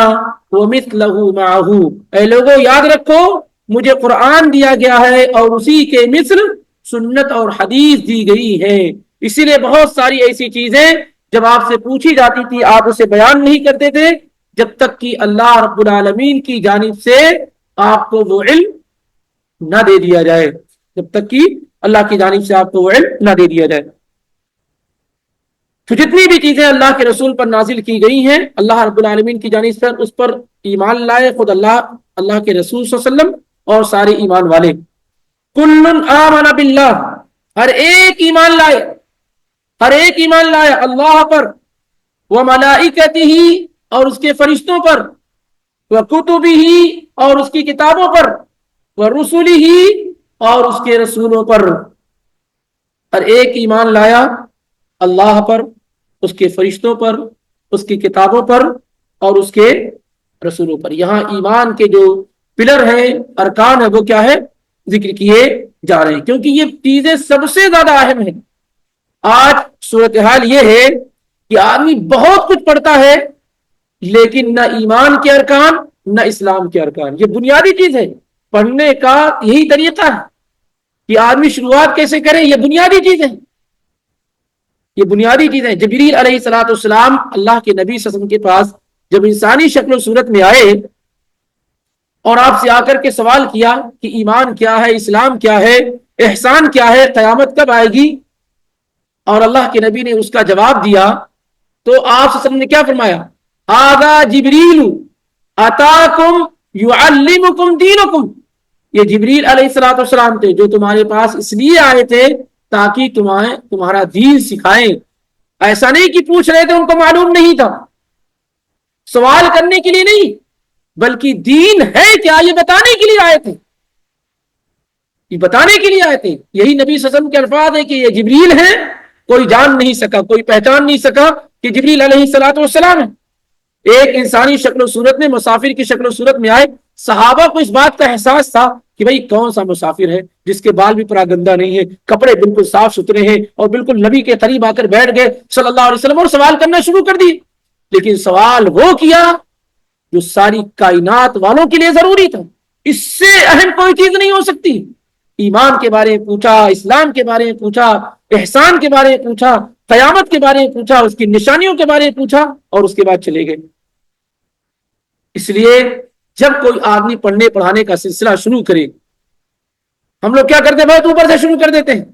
ومثلہ معہ، اے لوگوں یاد رکھو مجھے قرآن دیا گیا ہے اور اسی کے مثل سنت اور حدیث دی گئی ہے. اسی لیے بہت ساری ایسی چیزیں جب آپ سے پوچھی جاتی تھی آپ اسے بیان نہیں کرتے تھے جب تک کہ اللہ رب العالمین کی جانب سے آپ کو وہ علم نہ دے دیا جائے، جب تک کہ اللہ کی جانب سے آپ کو وہ علم نہ دے دیا جائے. تو جتنی بھی چیزیں اللہ کے رسول پر نازل کی گئی ہیں اللہ رب العالمین کی جانب سے اس پر ایمان لائے، خود اللہ کے رسول صلی اللہ علیہ وسلم اور سارے ایمان والے. کل آمن باللہ، ہر ایک ایمان لائے، ہر ایک ایمان لائے اللہ پر، وملائکتہ، اور اس کے فرشتوں پر، وکتبہ، اور اس کی کتابوں پر، ورسلہ، اور اس کے رسولوں پر. ہر ایک ایمان لایا اللہ پر، اس کے فرشتوں پر، اس کی کتابوں پر اور اس کے رسولوں پر. یہاں ایمان کے جو پلر ہیں، ارکان ہیں، وہ کیا ہے؟ ذکر کیے جا رہے ہیں، کیونکہ یہ چیزیں سب سے زیادہ اہم ہیں. آج صورتحال یہ ہے کہ آدمی بہت کچھ پڑھتا ہے لیکن نہ ایمان کے ارکان نہ اسلام کے ارکان. یہ بنیادی چیز ہے، پڑھنے کا یہی طریقہ ہے کہ آدمی شروعات کیسے کرے. یہ بنیادی چیز ہے، یہ بنیادی چیز ہے. جبریل علیہ الصلوۃ والسلام اللہ کے نبی صلی اللہ علیہ وسلم کے پاس جب انسانی شکل و صورت میں آئے اور آپ سے آ کر کے سوال کیا کہ ایمان کیا ہے، اسلام کیا ہے، احسان کیا ہے، قیامت کب آئے گی، اور اللہ کے نبی نے اس کا جواب دیا تو آپ صلی اللہ علیہ وسلم نے کیا فرمایا؟ ھذا جبریل اتاکم یعلمکم دینکم، یہ جبریل علیہ الصلوۃ والسلام تھے جو تمہارے پاس اس لیے آئے تھے تاکہ تمہارا دین سکھائیں. ایسا نہیں کہ پوچھ رہے تھے ان کو معلوم نہیں تھا، سوال کرنے کے لیے نہیں، بلکہ دین ہے کیا یہ بتانے کے لیے آئے تھے، یہ بتانے کے لیے آئے تھے. یہی نبی صلی اللہ علیہ وسلم کے الفاظ ہیں کہ یہ جبریل ہیں، کوئی جان نہیں سکا، کوئی پہچان نہیں سکا کہ جبریل علیہ الصلوۃ والسلام ہے. ایک انسانی شکل و صورت میں، مسافر کی شکل و صورت میں آئے، صحابہ کو اس بات کا احساس تھا کہ بھئی کون سا مسافر ہے جس کے بال بھی پراگندہ نہیں ہے، کپڑے بالکل صاف ستھرے ہیں، اور بالکل نبی کے قریب آ کر بیٹھ گئے صلی اللہ علیہ وسلم اور سوال کرنا شروع کر دی. لیکن سوال وہ کیا جو ساری کائنات والوں کے لیے ضروری تھا. اس سے اہم کوئی چیز نہیں ہو سکتی. ایمان کے بارے میں پوچھا، اسلام کے بارے میں پوچھا، احسان کے بارے میں پوچھا، قیامت کے بارے میں پوچھا، اس کی نشانیوں کے بارے میں پوچھا، اور اس کے بعد چلے گئے. اس لیے جب کوئی آدمی پڑھنے پڑھانے کا سلسلہ شروع کرے، ہم لوگ کیا کرتے ہیں؟ بہت اوپر سے شروع کر دیتے ہیں،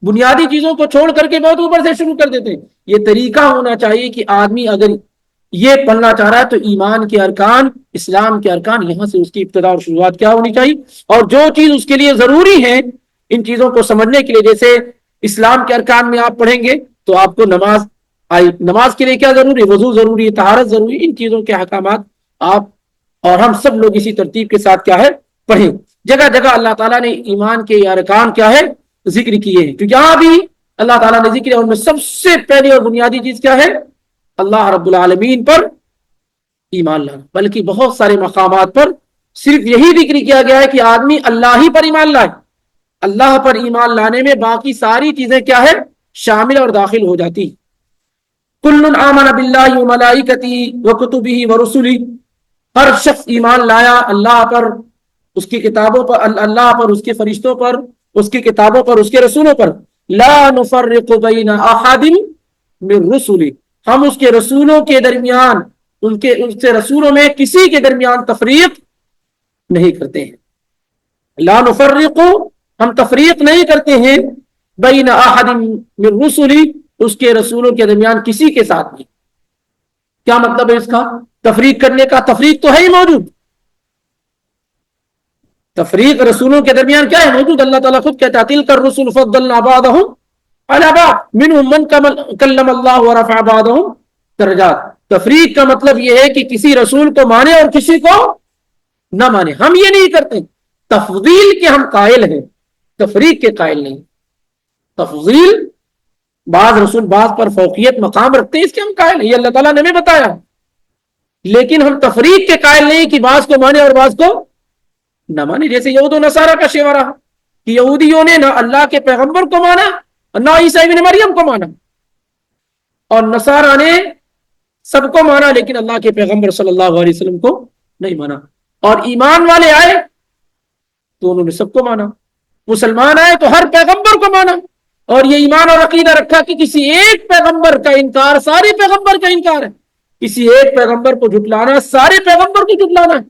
بنیادی چیزوں کو چھوڑ کر کے بہت اوپر سے شروع کر دیتے ہیں. یہ طریقہ ہونا چاہیے کہ آدمی اگر یہ پڑھنا چاہ رہا ہے تو ایمان کے ارکان، اسلام کے ارکان، یہاں سے اس کی ابتدا اور شروعات کیا ہونی چاہیے، اور جو چیز اس کے لیے ضروری ہے ان چیزوں کو سمجھنے کے لیے. جیسے اسلام کے ارکان میں آپ پڑھیں گے تو آپ کو نماز آئی، نماز کے لیے کیا ضروری ہے؟ وضو ضروری ہے، طہارت ضروری ہے. ان چیزوں کے احکامات آپ اور ہم سب لوگ اسی ترتیب کے ساتھ کیا ہے پڑھیں. جگہ جگہ اللہ تعالیٰ نے ایمان کے ارکان کیا ہے ذکر کیے ہیں. تو یہاں بھی اللہ تعالیٰ نے ذکر ہے، ان میں سب سے پہلی اور بنیادی چیز کیا ہے؟ اللہ رب العالمین پر ایمان لانا. بلکہ بہت سارے مقامات پر صرف یہی ذکر کیا گیا ہے کہ آدمی اللہ ہی پر ایمان لائے. اللہ پر ایمان لانے میں باقی ساری چیزیں کیا ہے شامل اور داخل ہو جاتی. کل آمن باللہ وملائکتہ وکتبہ ورسلہ، ہر شخص ایمان لایا اللہ پر، اس کی کتابوں پر، اللہ پر، اس کے فرشتوں پر، اس کی کتابوں پر، اس کے رسولوں پر. لا نفرق بین احد من رسلہ، ہم اس کے رسولوں کے درمیان، ان سے رسولوں میں کسی کے درمیان تفریق نہیں کرتے ہیں. لا نفرق، ہم تفریق نہیں کرتے ہیں، بین احد من رسلہ، اس کے رسولوں کے درمیان کسی کے ساتھ نہیں. کیا مطلب ہے اس کا تفریق کرنے کا؟ تفریق تو ہے ہی موجود، تفریق رسولوں کے درمیان کیا ہے موجود. اللہ تعالیٰ خود کہتا ہے تلک الرسل فضلنا بعضهم علی بعض منهم من کلم اللہ ورفع بعضهم درجات. تفریق کا مطلب یہ ہے کہ کسی رسول کو مانے اور کسی کو نہ مانے. ہم یہ نہیں کرتے، تفضیل کے ہم قائل ہیں، تفریق کے قائل نہیں. تفضیل، بعض رسول بعض پر فوقیت مقام رکھتے ہیں، اس کے ہم قائل ہیں، یہ اللہ تعالیٰ نے ہمیں بتایا. لیکن ہم تفریق کے قائل نہیں کہ بعض کو مانے اور بعض کو نہ مانے. جیسے یہود و نصارہ کا شیوا رہا کہ یہودیوں نے نہ اللہ کے پیغمبر کو مانا اور نہ عیسیٰ ابن مریم کو مانا، اور نصارہ نے سب کو مانا لیکن اللہ کے پیغمبر صلی اللہ علیہ وسلم کو نہیں مانا. اور ایمان والے آئے تو انہوں نے سب کو مانا، مسلمان آئے تو ہر پیغمبر کو مانا. اور یہ ایمان اور عقیدہ رکھا کہ کسی ایک پیغمبر کا انکار سارے پیغمبر کا انکار ہے، کسی ایک پیغمبر کو جھٹلانا سارے پیغمبر کو جھٹلانا ہے.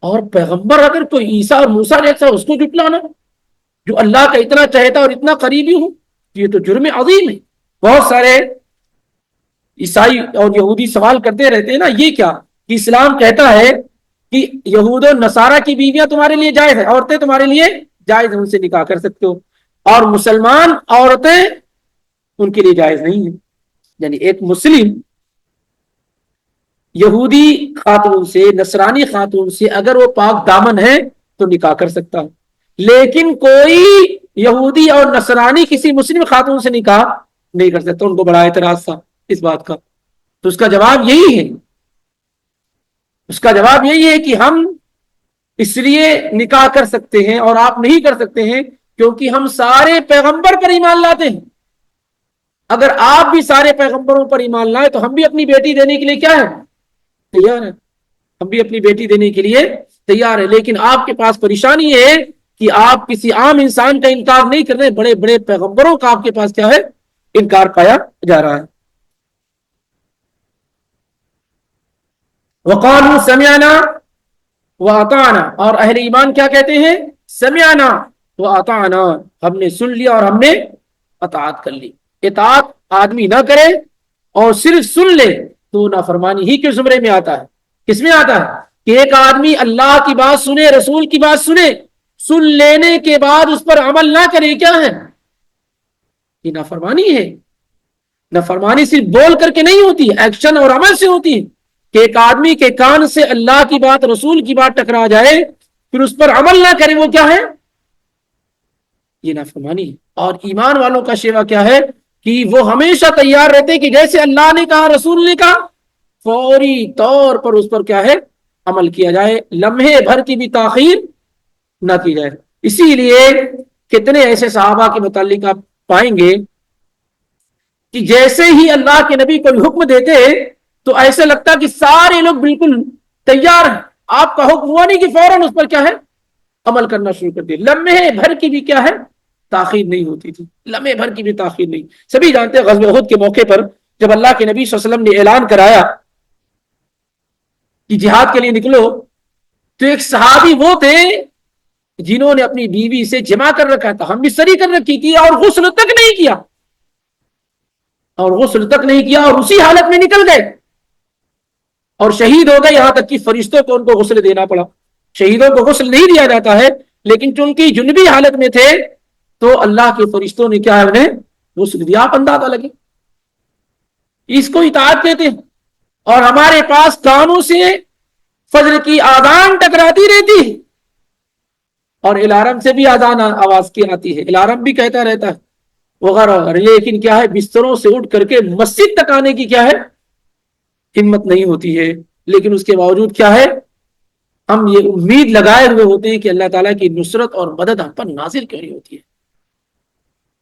اور پیغمبر اگر کوئی عیسیٰ اور موسیٰ جیسا اس کو جھٹلانا جو اللہ کا اتنا چاہتا اور اتنا قریبی ہو، یہ تو جرم عظیم ہے. بہت سارے عیسائی اور یہودی سوال کرتے رہتے ہیں نا، یہ کیا کہ اسلام کہتا ہے کہ یہود و نصارہ کی بیویاں تمہارے لیے جائز ہے، عورتیں تمہارے لیے جائز ہیں، ان سے نکاح کر سکتے ہو، اور مسلمان عورتیں ان کے لیے جائز نہیں ہیں. یعنی ایک مسلم یہودی خاتون سے، نصرانی خاتون سے اگر وہ پاک دامن ہے تو نکاح کر سکتا ہے، لیکن کوئی یہودی اور نصرانی کسی مسلم خاتون سے نکاح نہیں کر سکتا. ان کو بڑا اعتراض تھا اس بات کا. تو اس کا جواب یہی ہے، اس کا جواب یہی ہے کہ ہم اس لیے نکاح کر سکتے ہیں اور آپ نہیں کر سکتے ہیں کیونکہ ہم سارے پیغمبر پر ایمان لاتے ہیں. اگر آپ بھی سارے پیغمبروں پر ایمان لائے تو ہم بھی اپنی بیٹی دینے کے لیے کیا ہے تیار ہے، ہم بھی اپنی بیٹی دینے کے لیے تیار ہے. لیکن آپ کے پاس پریشانی یہ ہے کہ آپ کسی عام انسان کا انکار نہیں کر رہے، بڑے بڑے پیغمبروں کا آپ کے پاس کیا ہے انکار پایا جا رہا ہے. وقالوا سمعنا واطعنا، اور اہل ایمان کیا کہتے ہیں؟ سمعنا واطعنا، ہم نے سن لیا اور ہم نے اطاعت کر لی. اطاعت آدمی نہ کرے اور صرف سن لے تو نافرمانی ہی کے زمرے میں آتا ہے. کس میں آتا ہے کہ ایک آدمی اللہ کی بات سنے، رسول کی بات سنے، سن لینے کے بعد اس پر عمل نہ کرے، کیا ہے یہ نافرمانی ہے. نافرمانی صرف بول کر کے نہیں ہوتی، ایکشن اور عمل سے ہوتی ہے. کہ ایک آدمی کے کان سے اللہ کی بات، رسول کی بات ٹکرا جائے پھر اس پر عمل نہ کرے، وہ کیا ہے یہ نافرمانی ہے. اور ایمان والوں کا شیوا کیا ہے کہ وہ ہمیشہ تیار رہتے کہ جیسے اللہ نے کہا، رسول نے کہا، فوری طور پر اس پر کیا ہے عمل کیا جائے، لمحے بھر کی بھی تاخیر نہ کی جائے۔ اسی لیے کتنے ایسے صحابہ کے متعلق آپ پائیں گے کہ جیسے ہی اللہ کے نبی کوئی حکم دیتے تو ایسے لگتا کہ سارے لوگ بالکل تیار ہیں، آپ کا حکم ہوا نہیں کہ فوراً اس پر کیا ہے عمل کرنا شروع کر دیا۔ لمحے بھر کی بھی کیا ہے تاخیر نہیں ہوتی تھی، لمحے بھر کی بھی تاخیر نہیں۔ سبھی جانتے ہیں غزوہ احد کے موقع پر جب اللہ کے نبی صلی اللہ علیہ وسلم نے اعلان کرایا کہ جہاد کے لیے نکلو، تو ایک صحابی وہ تھے جنہوں نے اپنی بیوی سے جمع کر رکھا تھا، ہم بھی سری کر رکھی تھی، اور غسل تک نہیں کیا، اور اسی حالت میں نکل گئے اور شہید ہو گئے، یہاں تک کہ فرشتوں کو ان کو غسل دینا پڑا۔ شہیدوں کو غسل نہیں دیا جاتا ہے، لیکن چونکہ جنبی حالت میں تھے تو اللہ کے فرشتوں نے کیا ہے انہیں غسل دیا۔ آپ اندازہ لگے، اس کو اطاعت کہتے ہیں۔ اور ہمارے پاس کانوں سے فجر کی آذان ٹکراتی رہتی ہے اور الارم سے بھی آذان آواز کی آتی ہے، الارم بھی کہتا رہتا ہے وغیرہ وغیرہ، لیکن کیا ہے بستروں سے اٹھ کر کے مسجد تک آنے کی کیا ہے ہمت نہیں ہوتی ہے۔ لیکن اس کے باوجود کیا ہے ہم یہ امید لگائے ہوئے ہوتے ہیں کہ اللہ تعالیٰ کی نصرت اور مدد ہم پر نازل کیوں نہیں ہوتی ہے،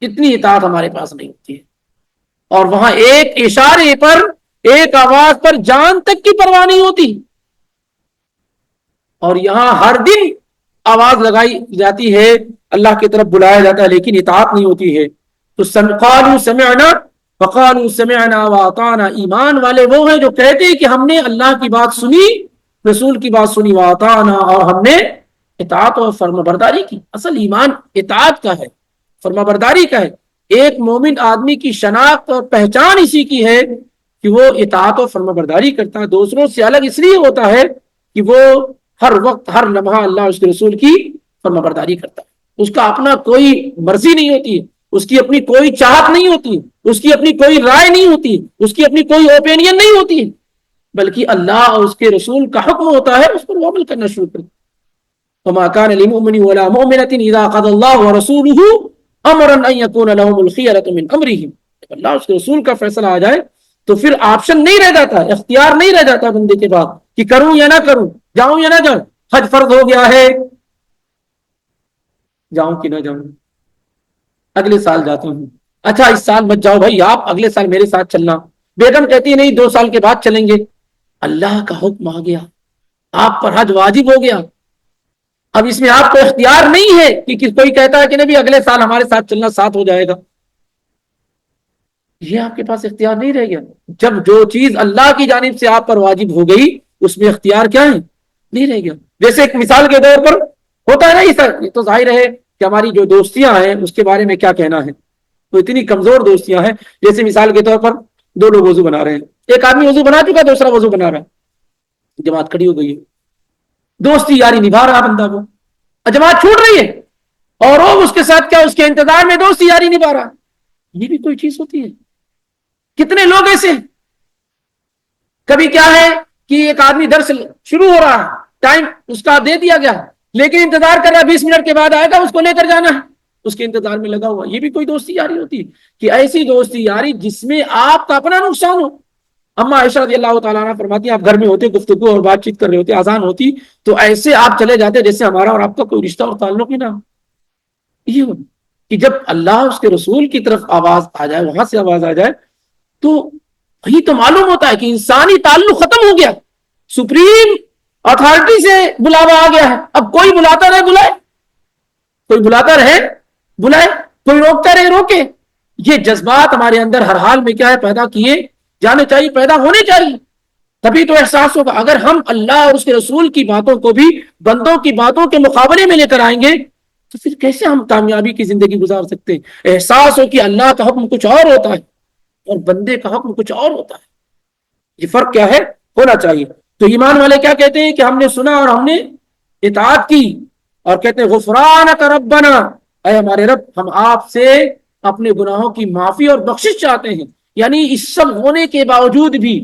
اتنی اطاعت ہمارے پاس نہیں ہوتی ہے۔ اور وہاں ایک اشارے پر، ایک آواز پر جان تک کی پرواہ نہیں ہوتی، اور یہاں ہر دن آواز لگائی جاتی ہے، اللہ کی طرف بلایا جاتا ہے، لیکن اطاعت نہیں ہوتی ہے۔ تو قالوا سمعنا فقالوا سمعنا واطعنا، ایمان والے وہ ہیں جو کہتے ہیں کہ ہم نے اللہ کی بات سنی، رسول کی بات سنی، واطعنا، اور ہم نے اطاعت اور فرما برداری کی۔ اصل ایمان اطاعت کا ہے، فرما برداری کا ہے۔ ایک مومن آدمی کی شناخت اور پہچان اسی کی ہے کہ وہ اطاعت و فرما برداری کرتا ہے، دوسروں سے الگ اس لیے ہوتا ہے کہ وہ ہر وقت ہر لمحہ اللہ اس کے رسول کی فرما برداری کرتا ہے۔ اس کا اپنا کوئی مرضی نہیں ہوتی، اس کی اپنی کوئی چاہت نہیں ہوتی، اس کی اپنی کوئی رائے نہیں ہوتی، اس کی اپنی کوئی اوپینین نہیں ہوتی، بلکہ اللہ اور اس کے رسول کا حکم ہوتا ہے، اس پر وہ عمل کرنا شروع کرتا ہے۔ وما كان لمؤمن ولا مؤمنة اذا قضى الله ورسوله امرا ان يكون لهم الخيرة من امرهم، اللہ اس کے رسول کا فیصلہ آ جائے تو پھر آپشن نہیں رہ جاتا، اختیار نہیں رہ جاتا بندے کے بعد کہ کروں یا نہ کروں، جاؤں یا نہ جاؤں۔ حج فرض ہو گیا ہے، جاؤں کہ نہ جاؤں، اگلے سال جاتا ہوں، اچھا اس سال مت جاؤ بھائی، آپ اگلے سال میرے ساتھ چلنا، بیگم کہتی نہیں 2 سال کے بعد چلیں گے، اللہ کا حکم آ گیا، آپ پر حج واجب ہو گیا، اب اس میں آپ کو اختیار نہیں ہے کہ کوئی کہتا ہے کہ نبی اگلے سال ہمارے ساتھ چلنا، ساتھ ہو جائے گا، یہ آپ کے پاس اختیار نہیں رہ گیا۔ جب جو چیز اللہ کی جانب سے آپ پر واجب ہو گئی اس میں اختیار کیا ہے نہیں رہ گیا۔ جیسے ایک مثال کے طور پر ہوتا ہے نا، یہ تو ظاہر ہے کہ ہماری جو دوستیاں ہیں اس کے بارے میں کیا کہنا ہے، تو اتنی کمزور دوستیاں ہیں، جیسے مثال کے طور پر 2 لوگ وضو بنا رہے ہیں، ایک آدمی وضو بنا چکا، دوسرا وضو بنا رہا ہے، جماعت کھڑی ہو گئی ہے، دوستی یاری نبھا رہا بندہ کو، جماعت چھوٹ رہی ہے اور وہ اس کے ساتھ کیا اس کے انتظار میں دوستی یاری نبھا رہا، یہ بھی کوئی چیز ہوتی ہے؟ کتنے لوگ ایسے ہیں؟ کبھی کیا ہے کہ ایک آدمی درس شروع ہو رہا ہے، ٹائم اس کا دے دیا گیا، لیکن انتظار کر رہا ہے 20 منٹ کے بعد آئے گا، اس کو لے کر جانا ہے، اس کے انتظار میں لگا ہوا، یہ بھی کوئی دوستی یاری ہوتی ہے؟ کہ ایسی دوستی یاری جس میں آپ کا اپنا نقصان ہو۔ اما عائشہ رضی اللہ تعالیٰ عنہ فرماتی ہیں آپ گھر میں ہوتے، گفتگو اور بات چیت کر رہے ہوتے، اذان ہوتی تو ایسے آپ چلے جاتے جیسے ہمارا اور آپ کا کوئی رشتہ اور تعلق ہی نہ ہو۔ یہ ہو کہ جب اللہ اس کے رسول کی طرف آواز آ جائے، وہاں سے آواز آ جائے تو وہی تو معلوم ہوتا ہے کہ انسانی تعلق ختم ہو گیا، سپریم اتھارٹی سے بلاوا آ گیا ہے، اب کوئی بلاتا رہے بلائے، کوئی بلاتا رہے بلائے، کوئی روکتا رہے روکے۔ یہ جذبات ہمارے اندر ہر حال میں کیا ہے پیدا کیے جانے چاہیے، پیدا ہونے چاہیے، تبھی تو احساس ہوگا۔ اگر ہم اللہ اور اس کے رسول کی باتوں کو بھی بندوں کی باتوں کے مقابلے میں لے کر آئیں گے تو پھر کیسے ہم کامیابی کی زندگی گزار سکتے ہیں؟ احساس ہو کہ اللہ کا حکم کچھ اور ہوتا ہے اور بندے کا حکم کچھ اور ہوتا ہے، یہ فرق کیا ہے ہونا چاہیے۔ تو ایمان والے کیا کہتے ہیں کہ ہم نے سنا اور ہم نے اطاعت کی، اور کہتے ہیں غفرانک ربنا، اے ہمارے رب ہم آپ سے اپنے گناہوں کی معافی اور بخشش چاہتے ہیں۔ یعنی اس سب ہونے کے باوجود بھی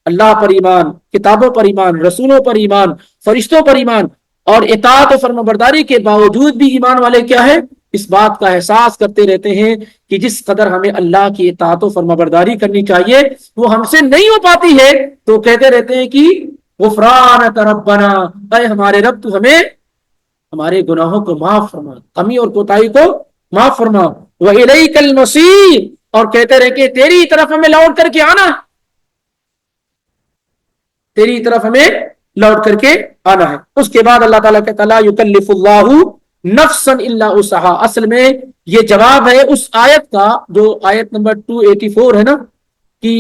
اللہ پر ایمان، کتابوں پر ایمان، رسولوں پر ایمان، فرشتوں پر ایمان اور اطاعت و فرمانبرداری کے باوجود بھی ایمان والے کیا ہے اس بات کا احساس کرتے رہتے ہیں کہ جس قدر ہمیں اللہ کی اطاعت و فرمانبرداری کرنی چاہیے وہ ہم سے نہیں ہو پاتی ہے، تو کہتے رہتے ہیں کہ غفرانک ربنا، اے ہمارے رب تو ہمیں ہمارے گناہوں کو معاف فرما، کمی اور کوتاہی کو معاف فرما، وَإِلَيْكَ الْمَصِيرُ، اور کہتے رہے کہ تیری طرف ہمیں لوٹ کر کے آنا، تیری طرف ہمیں لوٹ کر کے آنا ہے۔ اس کے بعد اللہ تعالیٰ کہتا لا یکلف اللہ نفسا الا وسعها، اصل میں یہ جواب ہے اس آیت کا جو آیت نمبر 284 ہے نا، کہ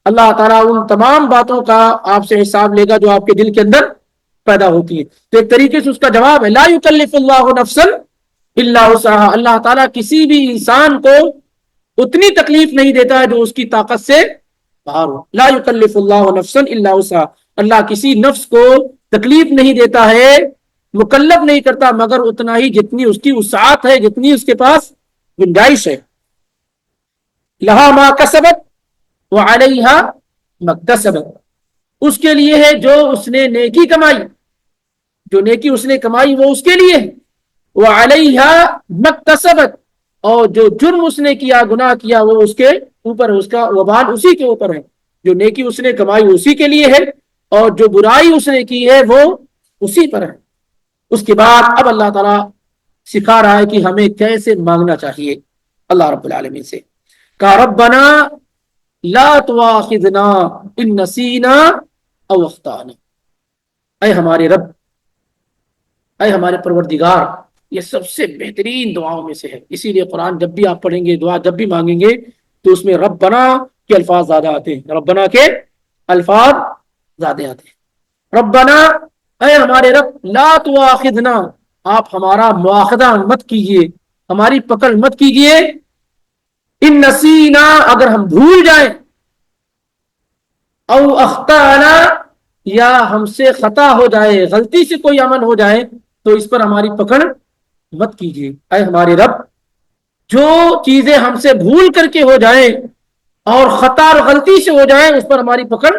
اللہ تعالیٰ ان تمام باتوں کا آپ سے حساب لے گا جو آپ کے دل کے اندر پیدا ہوتی ہے۔ تو ایک طریقے سے اس کا جواب ہے لا یکلف اللہ نفسا الا وسعها، اللہ تعالیٰ کسی بھی انسان کو اتنی تکلیف نہیں دیتا ہے جو اس کی طاقت سے باہر ہو۔ لا یکلف اللہ نفسا الا وسعها، اللہ کسی نفس کو تکلیف نہیں دیتا ہے، مکلف نہیں کرتا مگر اتنا ہی جتنی اس کی وسعت ہے، جتنی اس کے پاس گنجائش ہے۔ لہا ما کسبت وعلیہا ما اکتسبت، اس کے لیے ہے جو اس نے نیکی کمائی، جو نیکی اس نے کمائی وہ اس کے لیے ہے، وعلیہا ما اکتسبت، اور جو جرم اس نے کیا، گناہ کیا، وہ اس کے اوپر، اس کا وبال اسی کے اوپر ہے۔ جو نیکی اس نے کمائی اسی کے لیے ہے، اور جو برائی اس نے کی ہے وہ اسی پر ہے۔ اس کے بعد اب اللہ تعالیٰ سکھا رہا ہے کہ ہمیں کیسے مانگنا چاہیے اللہ رب العالمین سے۔ کہ ربنا لا تواخذنا ان نسینا او اخطانا، اے ہمارے رب، اے ہمارے پروردگار، یہ سب سے بہترین دعاؤں میں سے ہے۔ اسی لیے قرآن جب بھی آپ پڑھیں گے، دعا جب بھی مانگیں گے تو اس میں ربنا کے الفاظ زیادہ آتے ہیں، ربنا کے الفاظ زیادہ آتے ہیں۔ ربنا، اے ہمارے رب، لا تواخذنا، آپ ہمارا مواخذہ مت کیجیے، ہماری پکڑ مت کیجیے، ان نسینا، اگر ہم بھول جائیں، او اخطانا، یا ہم سے خطا ہو جائے، غلطی سے کوئی عمل ہو جائے تو اس پر ہماری پکڑ مت کیجیے۔ اے ہمارے رب، جو چیزیں ہم سے بھول کر کے ہو جائیں اور خطا اور غلطی سے ہو جائیں اس پر ہماری پکڑ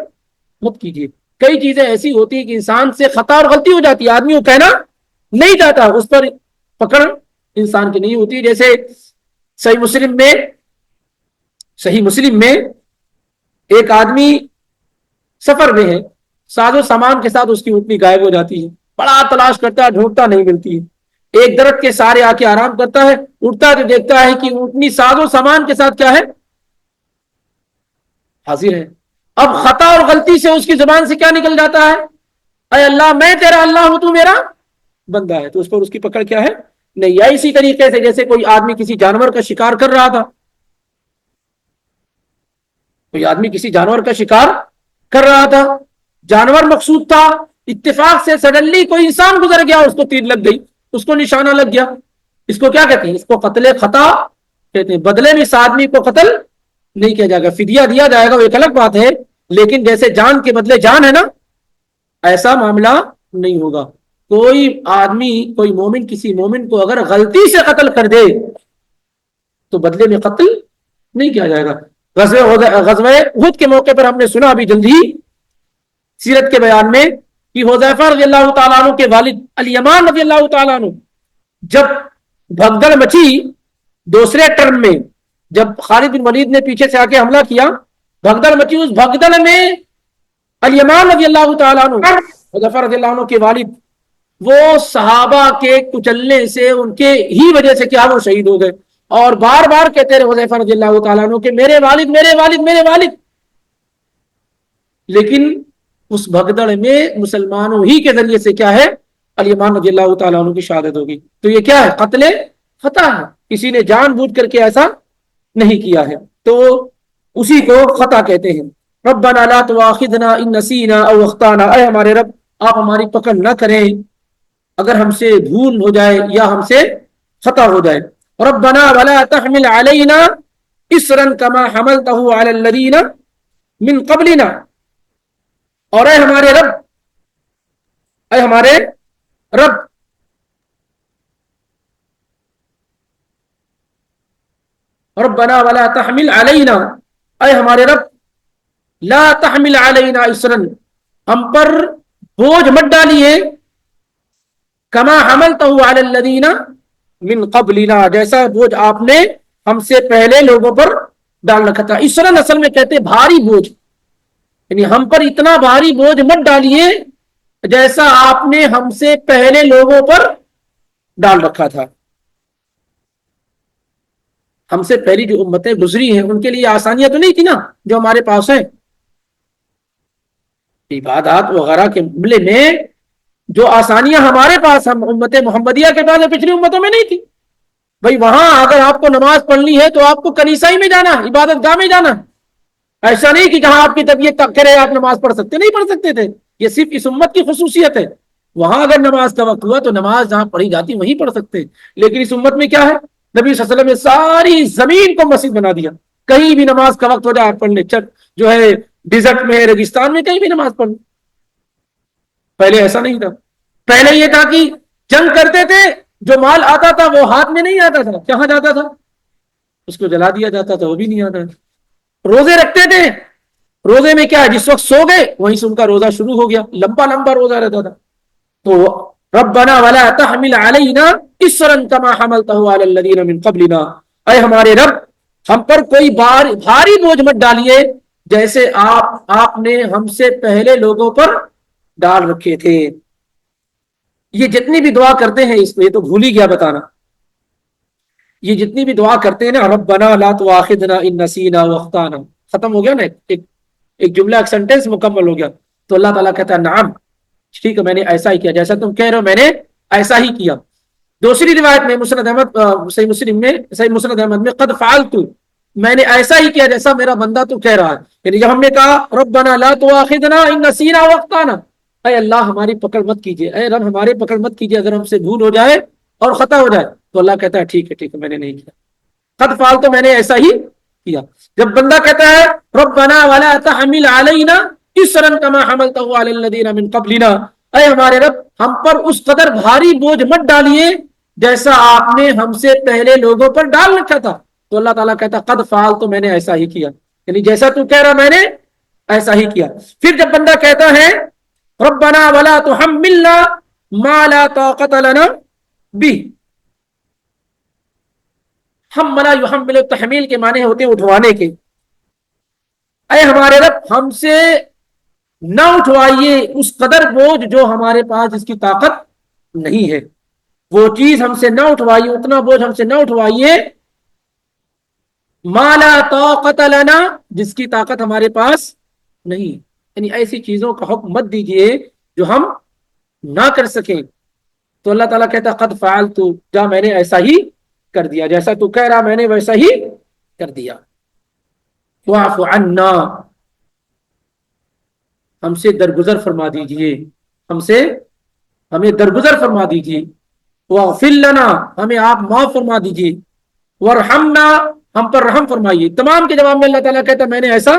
مت کیجیے۔ کئی چیزیں ایسی ہوتی ہیں کہ انسان سے خطا اور غلطی ہو جاتی ہے، آدمی وہ کہنا نہیں چاہتا، اس پر پکڑ انسان کی نہیں ہوتی۔ جیسے صحیح مسلم میں ایک آدمی سفر میں ہے، ساز و سامان کے ساتھ اس کی اونٹنی غائب ہو جاتی ہے، بڑا تلاش کرتا ہے، ڈھونڈتا نہیں ملتی ہے، ایک درخت کے سہارے آ کے آرام کرتا ہے، اٹھتا تو دیکھتا ہے کہ اونٹنی ساز و سامان کے ساتھ کیا ہے؟ حاضر ہے۔ اب خطا اور غلطی سے اس کی زبان سے کیا نکل جاتا ہے؟ اے اللہ، میں تیرا اللہ ہوں، تو میرا بندہ ہے، تو اس پر اس کی پکڑ کیا ہے؟ نہیں۔ یا اسی طریقے سے جیسے کوئی آدمی کسی جانور کا شکار کر رہا تھا، کوئی آدمی کسی جانور کا شکار کر رہا تھا، جانور مقصود تھا، اتفاق سے سڈنلی کوئی انسان گزر گیا، اس کو تیر لگ گئی، اس کو نشانہ لگ گیا، اس کو کیا کہتے ہیں؟ اس کو قتل خطا کہتے ہیں۔ بدلے میں اس آدمی کو قتل نہیں کیا جائے گا، فدیہ دیا جائے گا، وہ ایک الگ بات ہے، لیکن جیسے جان کے بدلے جان ہے نا، ایسا معاملہ نہیں ہوگا۔ کوئی آدمی، کوئی مومن کسی مومن کو اگر غلطی سے قتل کر دے تو بدلے میں قتل نہیں کیا جائے گا۔ غزوہ احد کے موقع پر ہم نے سنا ابھی جلدی سیرت کے بیان میں کہ حذیفہ رضی اللہ تعالیٰ عنہ کے والد الیمان رضی اللہ تعالیٰ عنہ، جب بھگدڑ مچی دوسرے ٹرم میں، جب خالد بن ولید نے پیچھے سے آ کے حملہ کیا، بھگدڑ مچی، اس بھگدڑ میں الیمان رضی اللہ تعالیٰ عنہ، حذیفہ رضی اللہ عنہ کے والد، وہ صحابہ کے کچلنے سے، ان کے ہی وجہ سے کیا وہ شہید ہو گئے، اور بار بار کہتے رہے حذیفہ رضی اللہ تعالیٰ عنہ کہ میرے والد، میرے والد، میرے والد، لیکن اس بھگدڑ میں مسلمانوں ہی کے ذریعے سے کیا ہے؟ الیمان رضی اللہ تعالیٰ عنہ کی شہادت ہوگی۔ تو یہ کیا ہے؟ قتل خطا ہے، کسی نے جان بوجھ کر کے ایسا نہیں کیا ہے، تو اسی کو خطا کہتے ہیں۔ ربنا لا تواخذنا ان نسینا او اخطانا، اے ہمارے رب، آپ ہماری پکڑ نہ کریں اگر ہم سے بھول ہو جائے یا ہم سے خطا ہو جائے۔ ربنا ولا تحمل علينا اسرا كما حملته على الذين من قبلنا، اور اے ہمارے رب، اے ہمارے رب، ربنا ولا تحمل علينا، اے ہمارے رب، لا تحمل علينا اسرا، ہم پر بوجھ مت ڈالیے، کما حملته على الذين من قبلنا، جیسا بوجھ آپ نے ہم سے پہلے لوگوں پر ڈال رکھا تھا۔ اسرن اصل میں کہتے بھاری بوجھ، یعنی ہم پر اتنا بھاری بوجھ مت ڈالیے جیسا آپ نے ہم سے پہلے لوگوں پر ڈال رکھا تھا. ہم سے پہلی جو امتیں گزری ہیں ان کے لیے آسانیاں تو نہیں تھی نا جو ہمارے پاس ہیں. عبادات وغیرہ کے معاملے میں جو آسانیاں ہمارے پاس ہم امت محمدیہ کے پاس پچھلی امتوں میں نہیں تھی. بھائی وہاں اگر آپ کو نماز پڑھنی ہے تو آپ کو کنیسائی میں جانا, عبادت گاہ میں جانا. ایسا نہیں کہ جہاں آپ کی طبیعت کرے آپ نماز پڑھ سکتے, نہیں پڑھ سکتے تھے. یہ صرف اس امت کی خصوصیت ہے. وہاں اگر نماز کا وقت ہوا تو نماز جہاں پڑھی جاتی وہیں پڑھ سکتے. لیکن اس امت میں کیا ہے, نبی صلی اللہ علیہ وسلم نے ساری زمین کو مسجد بنا دیا. کہیں بھی نماز کا وقت ہو جائے آپ پڑھ لیں, جو ہے ڈیزرٹ میں, ریگستان میں, کہیں بھی نماز پڑھ لیں. پہلے ایسا نہیں تھا. پہلے یہ تھا کہ جنگ کرتے تھے, جو مال آتا تھا وہ ہاتھ میں نہیں آتا تھا, کہاں جاتا تھا, اس کو جلا دیا جاتا تھا, وہ بھی نہیں آتا. روزے رکھتے تھے, روزے میں کیا ہے, جس وقت سو گئے وہیں سے ان کا روزہ شروع ہو گیا, لمبا لمبا روزہ رہتا تھا. تو ربنا ولا تحمل علینا اصرا کما حملته علی الذین من قبلنا, اے ہمارے رب ہم پر کوئی بھاری بوجھ مت ڈالیے جیسے آپ نے ہم سے پہلے لوگوں پر ڈال رکھے تھے. یہ جتنی بھی دعا کرتے ہیں, اس یہ تو بھول ہی گیا بتانا, یہ جتنی بھی دعا کرتے ہیں نا, ربنا لا تؤاخذنا ان نسینا واخطانا, ختم ہو گیا نا, ایک جملہ, ایک سینٹنس مکمل ہو گیا. تو اللہ تعالیٰ کہتا ہے نعم, ٹھیک ہے میں نے ایسا ہی کیا, جیسا تم کہہ رہے ہو میں نے ایسا ہی کیا. دوسری روایت میں مسند احمد, صحیح مسلم میں, صحیح مسند احمد میں, قد فعلت, میں نے ایسا ہی کیا جیسا میرا بندہ تو کہہ رہا ہے. یعنی جب ہم نے کہا ربنا لا تؤاخذنا ان نسینا واخطانا, اے اللہ ہماری پکڑ مت کیجیے, اے رب ہماری پکڑ مت کیجیے اگر ہم سے بھول ہو جائے اور خطا ہو جائے. تو اللہ کہتا ہے ٹھیک ہے میں نے نہیں کیا, قد فعلت, میں نے ایسا ہی کیا. جب بندہ کہتا ہے ربنا ولا تحمل علینا اصرا کما حملته علی الذین من قبلنا, اے ہمارے رب ہم پر اس قدر بھاری بوجھ مت ڈالیے جیسا آپ نے ہم سے پہلے لوگوں پر ڈال رکھا تھا. تو اللہ تعالیٰ کہتا ہے قد فعلت, میں نے ایسا ہی کیا, یعنی جیسا تو کہہ رہا میں نے ایسا ہی کیا. پھر جب بندہ کہتا ہے ربنا ولا تحملنا ما لا طاقت لنا به, حمل یحمل التحمیل کے معنی ہوتے ہیں اٹھوانے کے. اے ہمارے رب ہم سے نہ اٹھوائیے اس قدر بوجھ جو ہمارے پاس جس کی طاقت نہیں ہے, وہ چیز ہم سے نہ اٹھوائیے, اتنا بوجھ ہم سے نہ اٹھوائیے, ما لا طاقت لنا, جس کی طاقت ہمارے پاس نہیں. یعنی ایسی چیزوں کا حکم مت دیجیے جو ہم نہ کر سکیں. تو اللہ تعالیٰ کہتا قد فعلت, جا میں نے ایسا ہی کر دیا, جیسا تو کہہ رہا میں نے ویسا ہی کر دیا. واعف عنا, ہم سے درگزر فرما دیجئے, ہمیں درگزر فرما دیجئے. واغفر لنا, ہمیں آپ معاف فرما دیجئے. وارحمنا, ہم پر رحم فرمائیے. تمام کے جواب میں اللہ تعالیٰ کہتا میں نے ایسا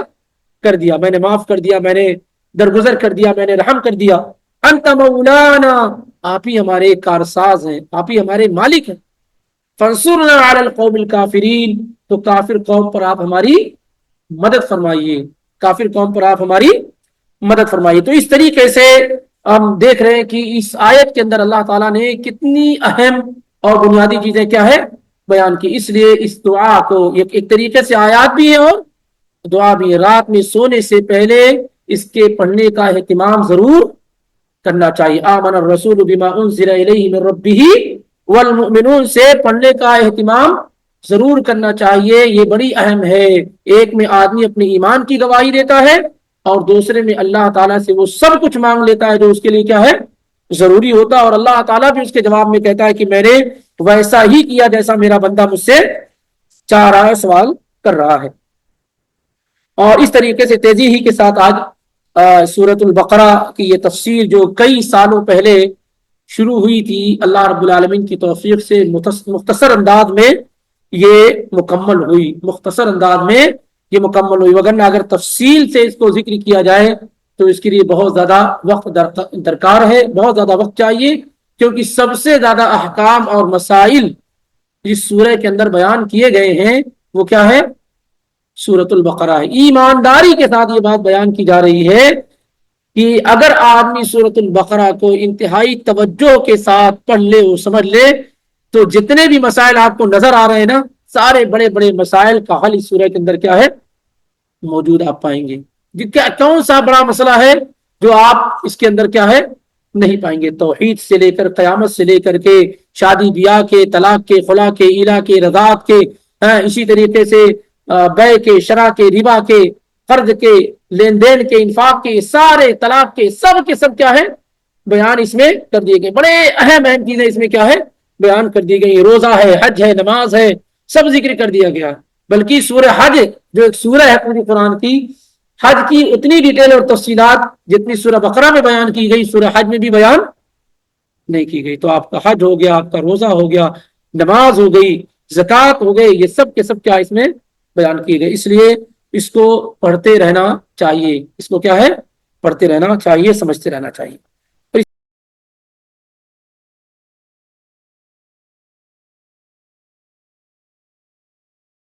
کر دیا, میں نے معاف کر دیا, میں نے درگزر کر دیا, میں نے رحم کر دیا. انت مولانا, آپ ہی ہمارے کارساز ہیں, آپ ہی ہمارے مالک ہیں. فانصرنا علی القوم الکافرین, تو کافر قوم پر آپ ہماری مدد فرمائیے, کافر قوم پر آپ ہماری مدد فرمائیے. تو اس طریقے سے ہم دیکھ رہے ہیں کہ اس آیت کے اندر اللہ تعالیٰ نے کتنی اہم اور بنیادی چیزیں کیا ہے بیان کی. اس لیے اس دعا کو ایک طریقے سے آیات بھی ہے اور دعا بھی ہے. رات میں سونے سے پہلے اس کے پڑھنے کا اہتمام ضرور کرنا چاہیے. آمن الرسول بما انزل الیہ من ربہ والمؤمنون سے پڑھنے کا اہتمام ضرور کرنا چاہیے. یہ بڑی اہم ہے. ایک میں آدمی اپنے ایمان کی گواہی دیتا ہے اور دوسرے میں اللہ تعالیٰ سے وہ سب کچھ مانگ لیتا ہے جو اس کے لیے کیا ہے ضروری ہوتا ہے. اور اللہ تعالیٰ بھی اس کے جواب میں کہتا ہے کہ میں نے ویسا ہی کیا جیسا میرا بندہ مجھ سے چاہ رہا ہے, سوال کر رہا ہے. اور اس طریقے سے تیزی ہی کے ساتھ آج سورۃ البقرہ کی یہ تفسیر جو کئی سالوں پہلے شروع ہوئی تھی, اللہ رب العالمین کی توفیق سے مختصر انداز میں یہ مکمل ہوئی. مختصر انداز میں یہ مکمل ہوئی, وگرنہ اگر تفصیل سے اس کو ذکر کیا جائے تو اس کے لیے بہت زیادہ وقت درکار ہے, بہت زیادہ وقت چاہیے, کیونکہ سب سے زیادہ احکام اور مسائل جس سورہ کے اندر بیان کیے گئے ہیں وہ کیا ہے, سورۃ البقرہ ہے. ایمانداری کے ساتھ یہ بات بیان کی جا رہی ہے کہ اگر آدمی سورۃ البقرہ کو انتہائی توجہ کے ساتھ پڑھ لے اور سمجھ لے تو جتنے بھی مسائل آپ کو نظر آ رہے ہیں نا, سارے بڑے بڑے مسائل کا حل اس سورہ کے اندر کیا ہے موجود آپ پائیں گے. کون سا بڑا مسئلہ ہے جو آپ اس کے اندر کیا ہے نہیں پائیں گے؟ توحید سے لے کر قیامت سے لے کر کے شادی بیاہ کے، طلاق کے، خلا کے، ایلا کے، رضاعت کے، اسی طریقے سے بیع کے، شرع کے، ربا کے، قرض کے، لین دین کے، انفاق کے، سارے طلاق کے سب کیا ہے بیان اس میں کر دیے گئے. بڑے اہم چیزیں اس میں کیا ہے بیان کر دی گئی. روزہ ہے، حج ہے، نماز ہے، سب ذکر کر دیا گیا. بلکہ سورہ حج جو ایک سورہ ہے پوری قرآن کی، حج کی اتنی ڈیٹیل اور تفصیلات جتنی سورہ بقرہ میں بیان کی گئی سورہ حج میں بھی بیان نہیں کی گئی. تو آپ کا حج ہو گیا، آپ کا روزہ ہو گیا، نماز ہو گئی، زکوٰۃ ہو گئی، یہ سب کے سب کیا اس میں بیان کیے گئے. اس لیے اس کو پڑھتے رہنا چاہیے. اس کو کیا ہے پڑھتے رہنا چاہیے، سمجھتے رہنا چاہیے.